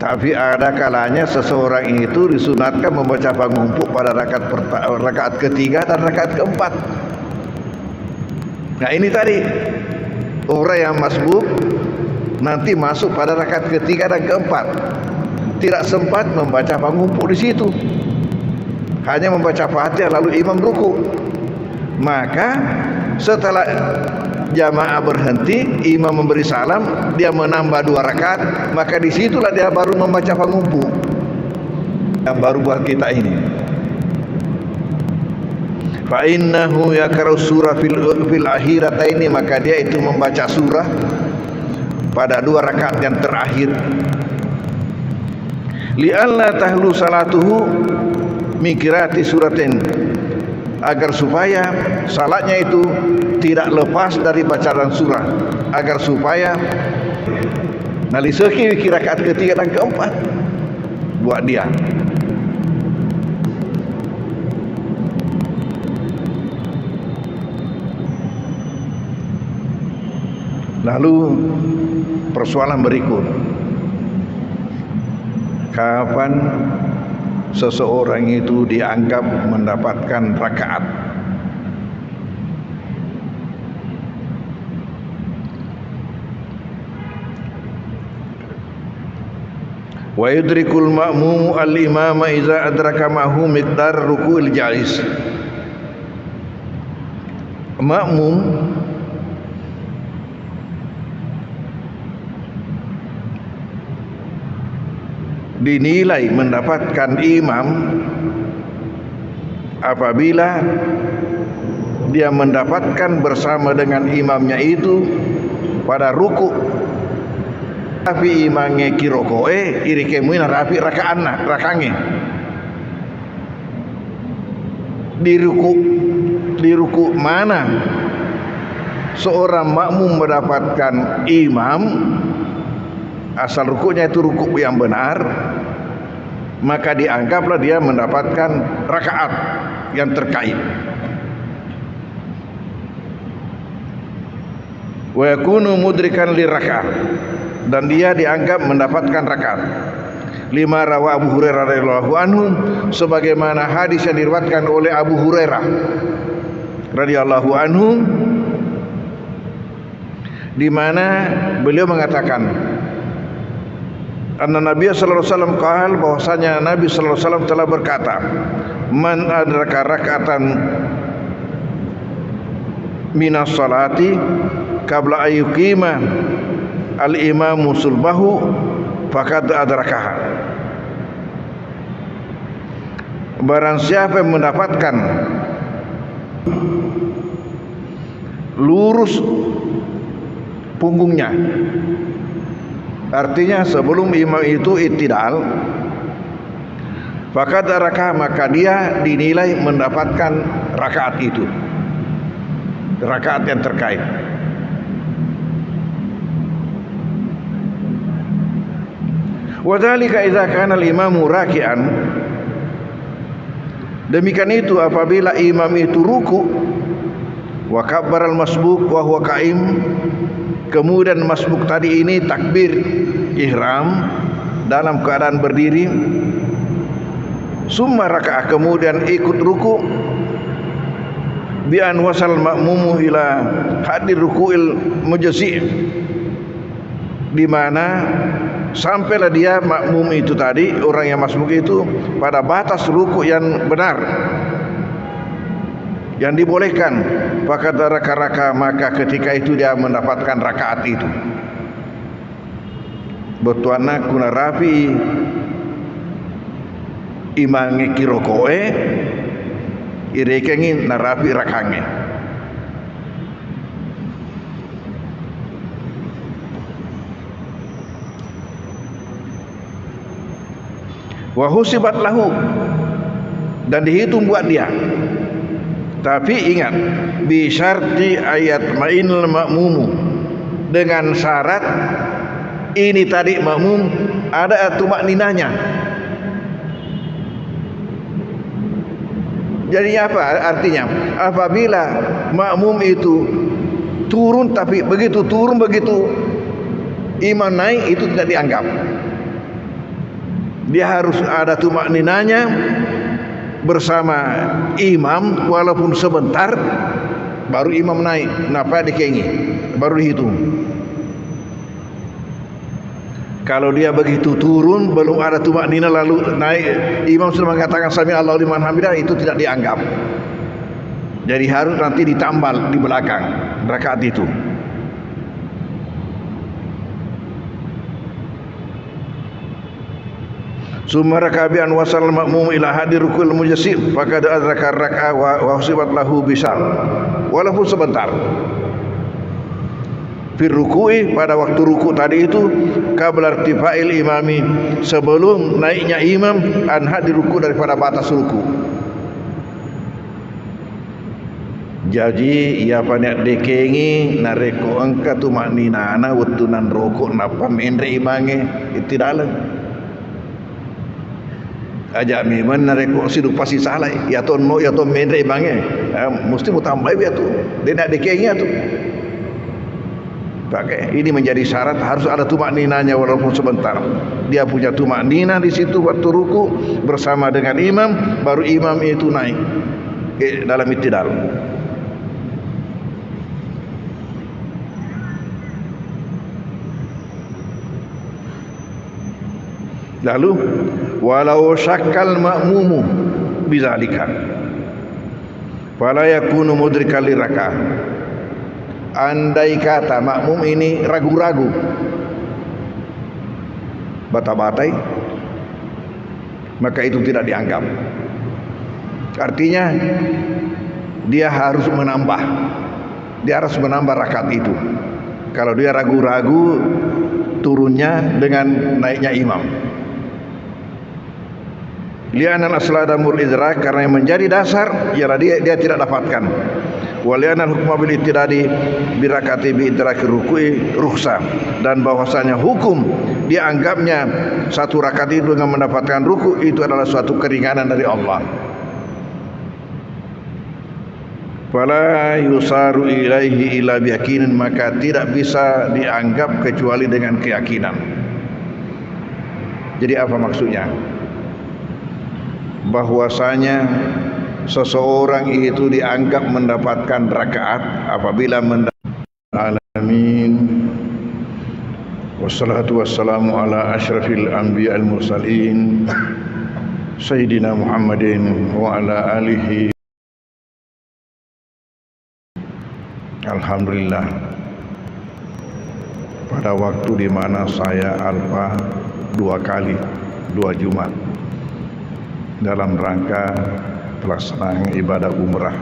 Tapi ada kalanya seseorang itu disunatkan membaca pangumpu pada rakaat ketiga dan rakaat keempat. Nah ini tadi orang yang masbuk nanti masuk pada rakaat ketiga dan keempat, tidak sempat membaca pangumpu di situ, hanya membaca Fatihah lalu imam ruku. Maka setelah jamaah berhenti, imam memberi salam, dia menambah 2 rakaat, maka disitulah dia baru membaca pangumpu yang baru buat kita ini. Fa innahu yakra'u surah fil akhirataini, maka dia itu membaca surah pada 2 rakaat yang terakhir. Li'alla tahlu salatuhu mikirati suratin, agar supaya salatnya itu tidak lepas dari bacaan surah, agar supaya naliseki rakaat ketiga dan keempat buat dia. Lalu persoalan berikut, kapan seseorang itu dianggap mendapatkan rakaat? Wa yudrikul ma'mum al-imama idza adraka ma'hu miqdar ruku'il jais. Makmum dinilai mendapatkan imam apabila dia mendapatkan bersama dengan imamnya itu pada ruku, tapi imamnya kirokoe iri kemuin rapi rakaanna rakange di ruku mana seorang makmum mendapatkan imam, asal rukunya itu ruku yang benar, maka dianggaplah dia mendapatkan rakaat yang terkait. Wa yakunu mudrikan li rakaat, dan dia dianggap mendapatkan rakaat. Lima rawa Abu Hurairah radhiyallahu anhu, sebagaimana hadis yang diriwayatkan oleh Abu Hurairah radhiyallahu anhu, di mana beliau mengatakan anna Nabi sallallahu alaihi wasallam qala, bahwasanya Nabi sallallahu alaihi wasallam telah berkata, man adraka raka'atan minas salati qabla ayyukima al-imamu sulbahu faqad adrakaha. Barang siapa yang mendapatkan lurus punggungnya. Artinya sebelum imam itu i'tidal, faqad raka, maka dia dinilai mendapatkan rakaat itu, rakaat yang terkait. Wadzalika idza kana al-imamu raki'an, demikian itu apabila imam itu ruku, wa kabbara al-masbuk wa huwa qa'im, kemudian masbuk tadi ini takbir ihram dalam keadaan berdiri, summa raka'ah, kemudian ikut ruku, bi an wasal ma'mumu ila hadir ruku'il mujzi', di mana sampailah dia makmum itu tadi, orang yang masbuk itu, pada batas ruku yang benar, yang dibolehkan. Maka raka, maka ketika itu dia mendapatkan rakaat itu. Betuana kuna rafi imange kirokoe irekengi narafi rakange. Wa husibat lahu, dan dihitung buat dia. Tapi ingat, bi syarti ayat ma'inul ma'mumu, dengan syarat ini tadi makmum ada tumakninanya. Jadi apa artinya? Apabila makmum itu turun, tapi begitu turun, begitu imam naik, itu tidak dianggap. Dia harus ada tumakninanya bersama imam, walaupun sebentar, baru imam naik. Napa dikengi, baru dihitung. Kalau dia begitu turun belum ada tumaknina lalu naik, imam sudah mengatakan sami Allahu liman hamidah, itu tidak dianggap. Jadi harus nanti ditambal di belakang rakaat itu. Summa raka'a an wasal ma'mum ila hadir rukul mujassim, faqad adraka rak'ah wa husibat lahu bisal, walaupun sebentar. Fir ruku'i, pada waktu ruku tadi itu, qabla irtifa'il imami, sebelum naiknya imam, an hadir ruku, daripada batas ruku. Jadi ia banyak dekengi nareko angka tumaknina ana wetunan rokok napa mendre imange itidalan. Ajak memang nareko sidu pasti salah ya to no ya to mendre imange, mesti mutambah ya tu dia nak dekengnya tu pakai. Ini menjadi syarat, harus ada tumakninanya walaupun sebentar. Dia punya tumaknina di situ waktu ruku bersama dengan imam, baru imam itu naik dalam i'tidal. Lalu walau syakkal ma'mumu bizalika fala yakunu mudrikal liraka'ah, andai kata makmum ini ragu-ragu, bata-batai, maka itu tidak dianggap. Artinya dia harus menambah, rakaat itu. Kalau dia ragu-ragu turunnya dengan naiknya imam. Li'anal asladamul idrak, karena yang menjadi dasar ialah dia tidak dapatkan. Wali'anal hukma bil ittidadi birakati bi idraki ruku'i rukhsah, dan bahwasanya hukum dianggapnya satu rakaat itu dengan mendapatkan ruku itu adalah suatu keringanan dari Allah. Fala yusaru ilaihi illa biyaqinin, maka tidak bisa dianggap kecuali dengan keyakinan. Jadi apa maksudnya? Bahwasanya seseorang itu dianggap mendapatkan rakaat apabila alamin. Wassalatu wassalamu ala asyrafil anbiya al mursalin sayyidina Muhammadin wa ala alihi. Alhamdulillah, pada waktu di mana saya alfa 2 kali 2 Jumat dalam rangka pelaksanaan ibadah umrah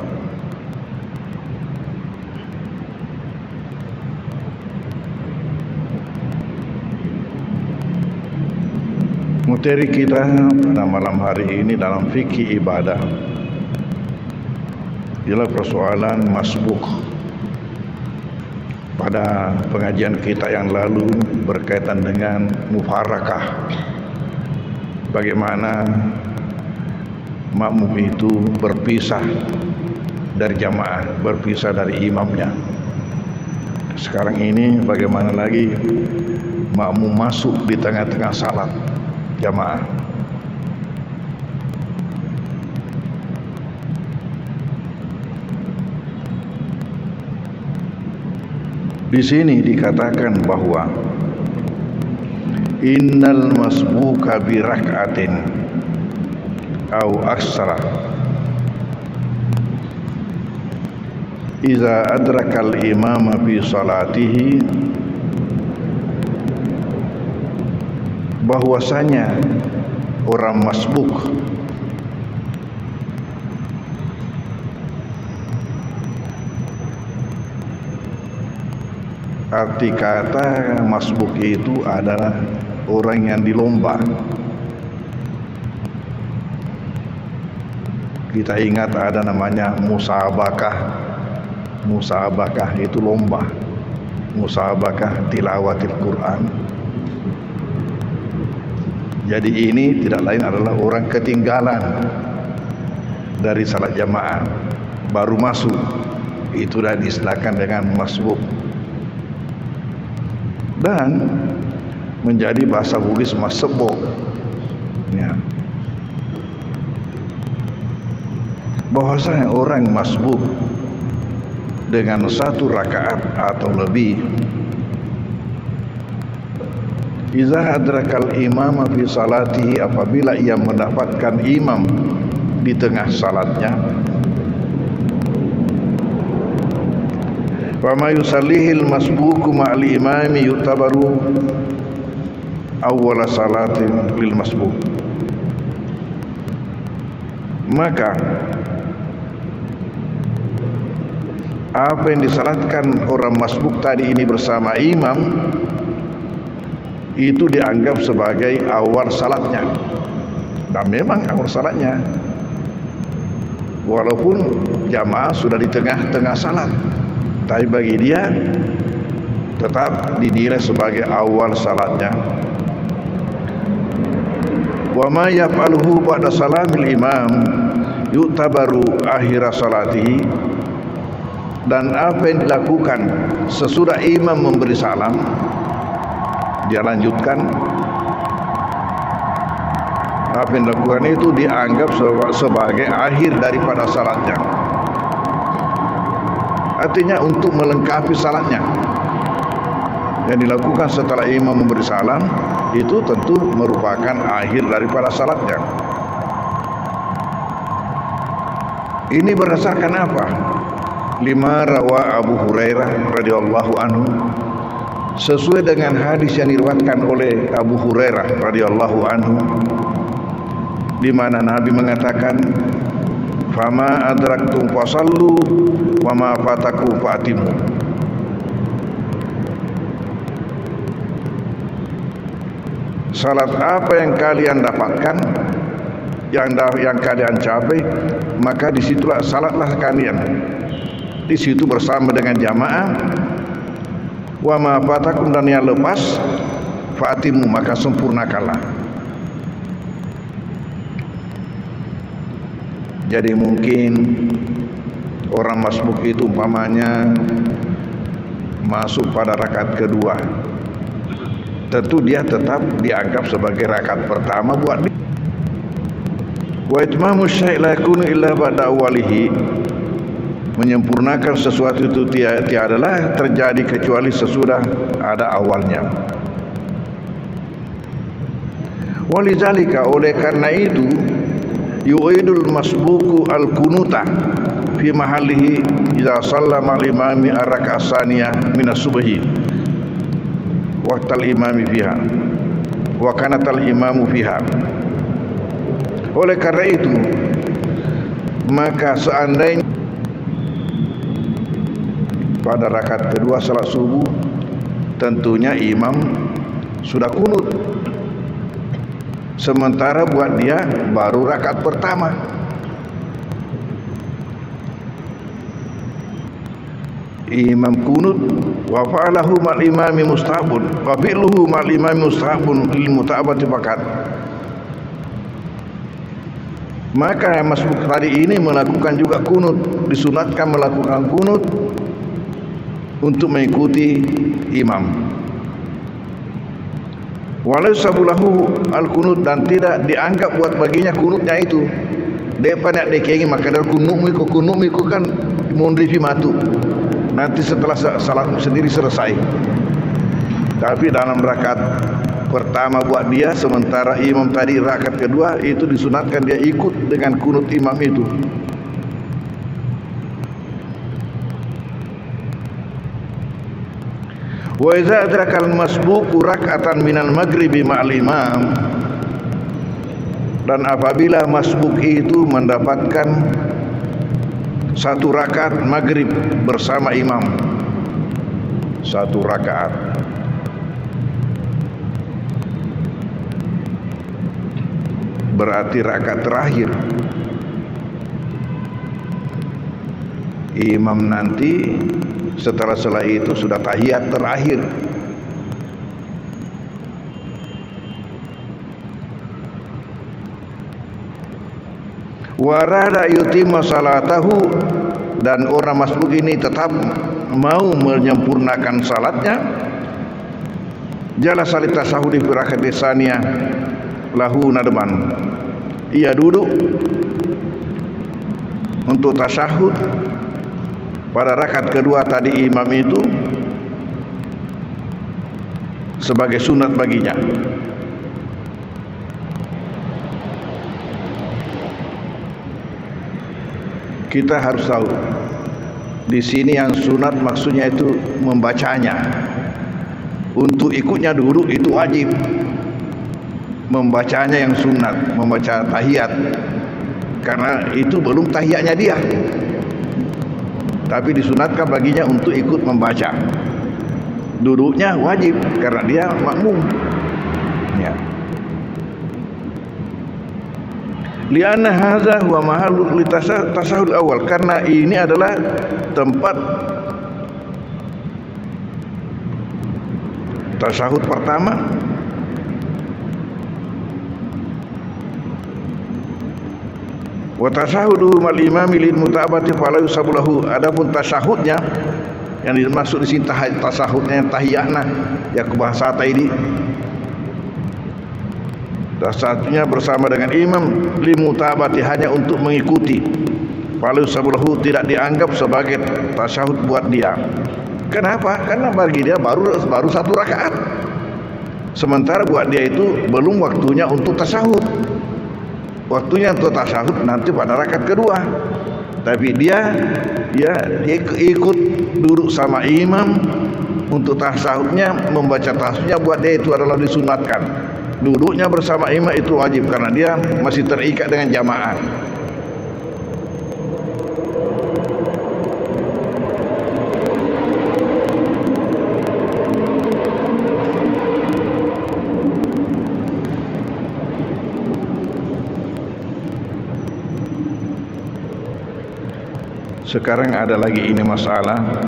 Materi kita pada malam hari ini dalam fikih ibadah ialah persoalan masbuk. Pada pengajian kita yang lalu berkaitan dengan mufarakah, bagaimana makmum itu berpisah dari jamaah, berpisah dari imamnya. Sekarang ini bagaimana lagi makmum masuk di tengah-tengah salat jamaah. Di sini dikatakan bahwa innal masbuka bi rak'atin au aksara iza adrakal imama fi salatihi, bahwasanya orang masbuk arti kata masbuk itu adalah orang yang dilomba. Kita ingat ada namanya musabakah. Musabakah itu lomba. Musabakah tilawatil Quran. Jadi ini tidak lain adalah orang ketinggalan dari salat jamaah, baru masuk, itu dah diistilahkan dengan masbuk. Dan menjadi bahasa Bugis masbuk, ya. Bahwasanya orang masbuk dengan satu rakaat atau lebih, iza adrakal imama fi salatihi, apabila ia mendapatkan imam di tengah salatnya, wa ma yusallihil masbuku ma'al imami yutabaru awwala salatin lil masbuk. Maka apa yang disalatkan orang masbuk tadi ini bersama imam itu dianggap sebagai awal salatnya, dan memang awal salatnya, walaupun jamaah sudah di tengah-tengah salat, tapi bagi dia tetap dinilai sebagai awal salatnya. Wa ma yaf'aluhu ba'da salamil imam yu'tabaru akhir salatihi, dan apa yang dilakukan sesudah imam memberi salam dia lanjutkan, apa yang dilakukan itu dianggap sebagai akhir daripada salatnya. Artinya untuk melengkapi salatnya. Yang dilakukan setelah imam memberi salam itu tentu merupakan akhir daripada salatnya. Ini berdasarkan apa? Lima rawa Abu Hurairah radhiyallahu anhu, sesuai dengan hadis yang diriwayatkan oleh Abu Hurairah radhiyallahu anhu, di mana Nabi mengatakan, fama adraktum fasallu wa ma fataku fatimu. Salat apa yang kalian dapatkan, yang kalian capai, maka disitulah salatlah kalian. Di situ bersama dengan jamaah. Wa ma fatakum, dan yang lepas, fatimu, maka sempurnakanlah. Jadi mungkin orang masbuk itu umpamanya masuk pada rakaat kedua, tentu dia tetap dianggap sebagai rakaat pertama buat dia. Wa itmamu syai' la yakunu illa ba'da awwalihi, menyempurnakan sesuatu itu tiadalah terjadi kecuali sesudah ada awalnya. Walizalika, oleh karena itu, yu'idul masbuku al-kunuta fi mahallihi idza sallama al-imami ar-rak'ah tsaniyah min as-subhi waqtal imami fiha wa kanatal imamu fiha. Oleh karena itu, maka seandainya pada rakaat kedua salat subuh, tentunya imam sudah kunut. sementara buat dia baru rakaat pertama. Imam kunut wa fa'alahu mal imami mustahabun wa fi'luhu mal imami mustahabun lil mutabati faqat. Maka yang masbuk tadi ini melakukan juga kunut, disunatkan melakukan kunut untuk mengikuti imam. Walau sabulahu al-kunut, dan tidak dianggap buat baginya kunutnya itu. Dia nak dekengi maka dari kunut miku kan mundrifi matu. Nanti setelah salat sendiri selesai. Tapi dalam rakaat pertama buat dia, sementara imam tadi rakaat kedua, itu disunatkan dia ikut dengan kunut imam itu. Wa idza adrakal masbuqu rak'atan minal maghribi ma'al imam, dan apabila masbuk itu mendapatkan satu rakaat maghrib bersama imam, satu rakaat, berarti rakaat terakhir. Imam nanti setelah itu sudah tahiyat terakhir. Warada yutimma salatahu, dan orang masbuk ini tetap mau menyempurnakan salatnya. Jalasa li tasahudi fi raka'ati tsaniyah lahu nadman, ia duduk untuk tasyahud pada rakaat kedua tadi imam itu sebagai sunat baginya. Kita harus tahu di sini yang sunat maksudnya itu membacanya. Untuk ikutnya duduk itu wajib. Membacanya yang sunat, membaca tahiyat, karena itu belum tahiyatnya dia. Tapi disunatkan baginya untuk ikut membaca. Duduknya wajib karena dia makmum. Ya. Lianna hadza huwa mahallu li tasahhud awal, karena ini adalah tempat tasahud pertama. Wa tasahudu mal imami lil mutabati fala yusabulahu, adapun tasahudnya yang dimaksud di sini tasahudnya tahiyatna ya bahasa tadi, dasarnya bersama dengan imam limutabati, hanya untuk mengikuti. Fala yusabulahu, tidak dianggap sebagai tasyahud buat dia. Kenapa? Karena bagi dia baru satu rakaat, sementara buat dia itu belum waktunya untuk tasyahud. Waktunya untuk tasyahud nanti pada rakaat kedua. Tapi dia ikut duduk sama imam untuk tasyahudnya, membaca tasyahudnya buat dia itu adalah disunatkan. Duduknya bersama imam itu wajib karena dia masih terikat dengan jamaah. Sekarang ada lagi ini masalah.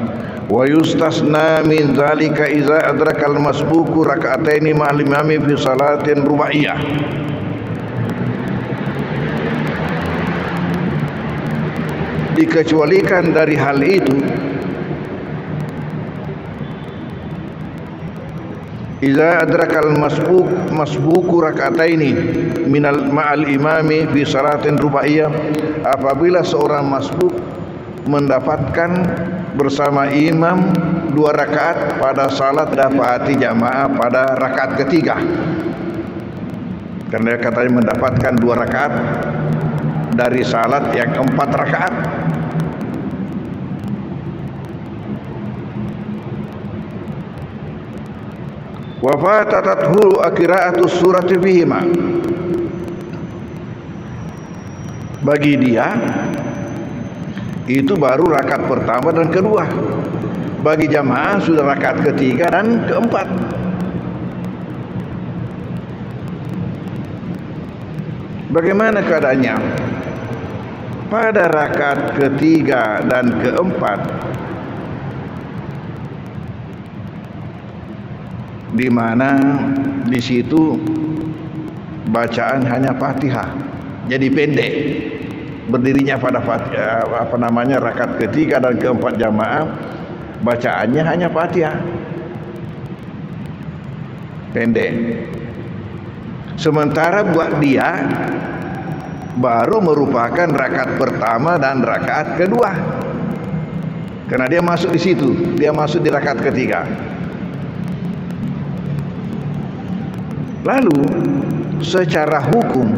Wa yustasna min dzalika idza adrakal masbuqu raka'ataini ma'al imami fi salatin rubaiyah. Dikecualikan dari hal itu idza adrakal masbuqu raka'ataini minal ma'al imami fi salatin rubaiyah, apabila seorang masbuk mendapatkan bersama imam 2 rakaat pada salat dapati jamaah pada rakaat ketiga. Karena katanya mendapatkan 2 rakaat dari salat yang 4 rakaat. Wa fatatathu qira'atus surati fihima, bagi dia itu baru rakaat pertama dan kedua. Bagi jamaah sudah rakaat ketiga dan keempat. Bagaimana keadaannya pada rakaat ketiga dan keempat, di mana di situ bacaan hanya Fatihah, jadi pendek. Berdirinya pada rakaat ketiga dan keempat jamaah, bacaannya hanya Fatihah, pendek. Sementara buat dia baru merupakan rakaat pertama dan rakaat kedua, karena dia masuk di situ, dia masuk di rakaat ketiga. Lalu secara hukum,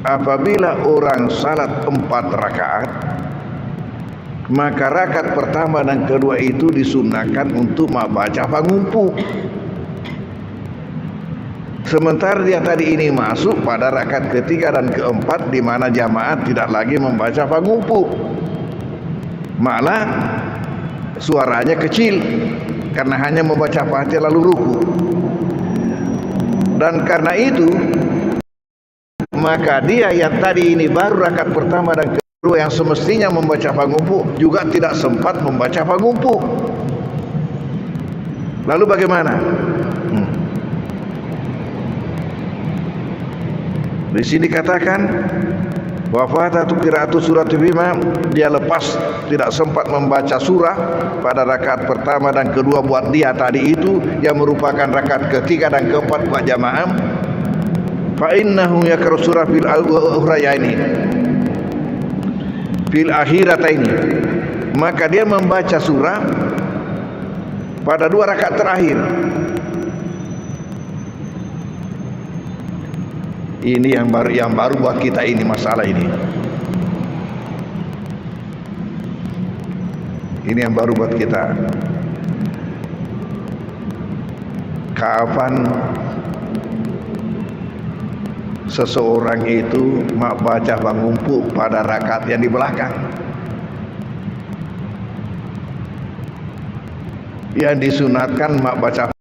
apabila orang salat 4 rakaat, maka rakaat pertama dan kedua itu disunahkan untuk membaca pangumpu. Sementara dia tadi ini masuk pada rakaat ketiga dan keempat, di mana jamaah tidak lagi membaca pangumpu, malah suaranya kecil karena hanya membaca Fatihah lalu ruku. Dan karena itu, maka dia yang tadi ini baru rakaat pertama dan kedua, yang semestinya membaca pangumpu, juga tidak sempat membaca pangumpu. Lalu bagaimana? Di sini katakan wafatatu qiraatu surati bima, dia lepas tidak sempat membaca surah pada rakaat pertama dan kedua buat dia tadi itu, yang merupakan rakaat ketiga dan keempat buat jamaah. Fa innahu yaqra surah fil ukhrayaini fil akhirataini, maka dia membaca surah pada 2 rakaat terakhir. Ini yang baru buat kita ini, masalah ini. Ini yang baru buat kita. Kapan seseorang itu baca pangumpu pada rakaat yang di belakang? Yang disunatkan baca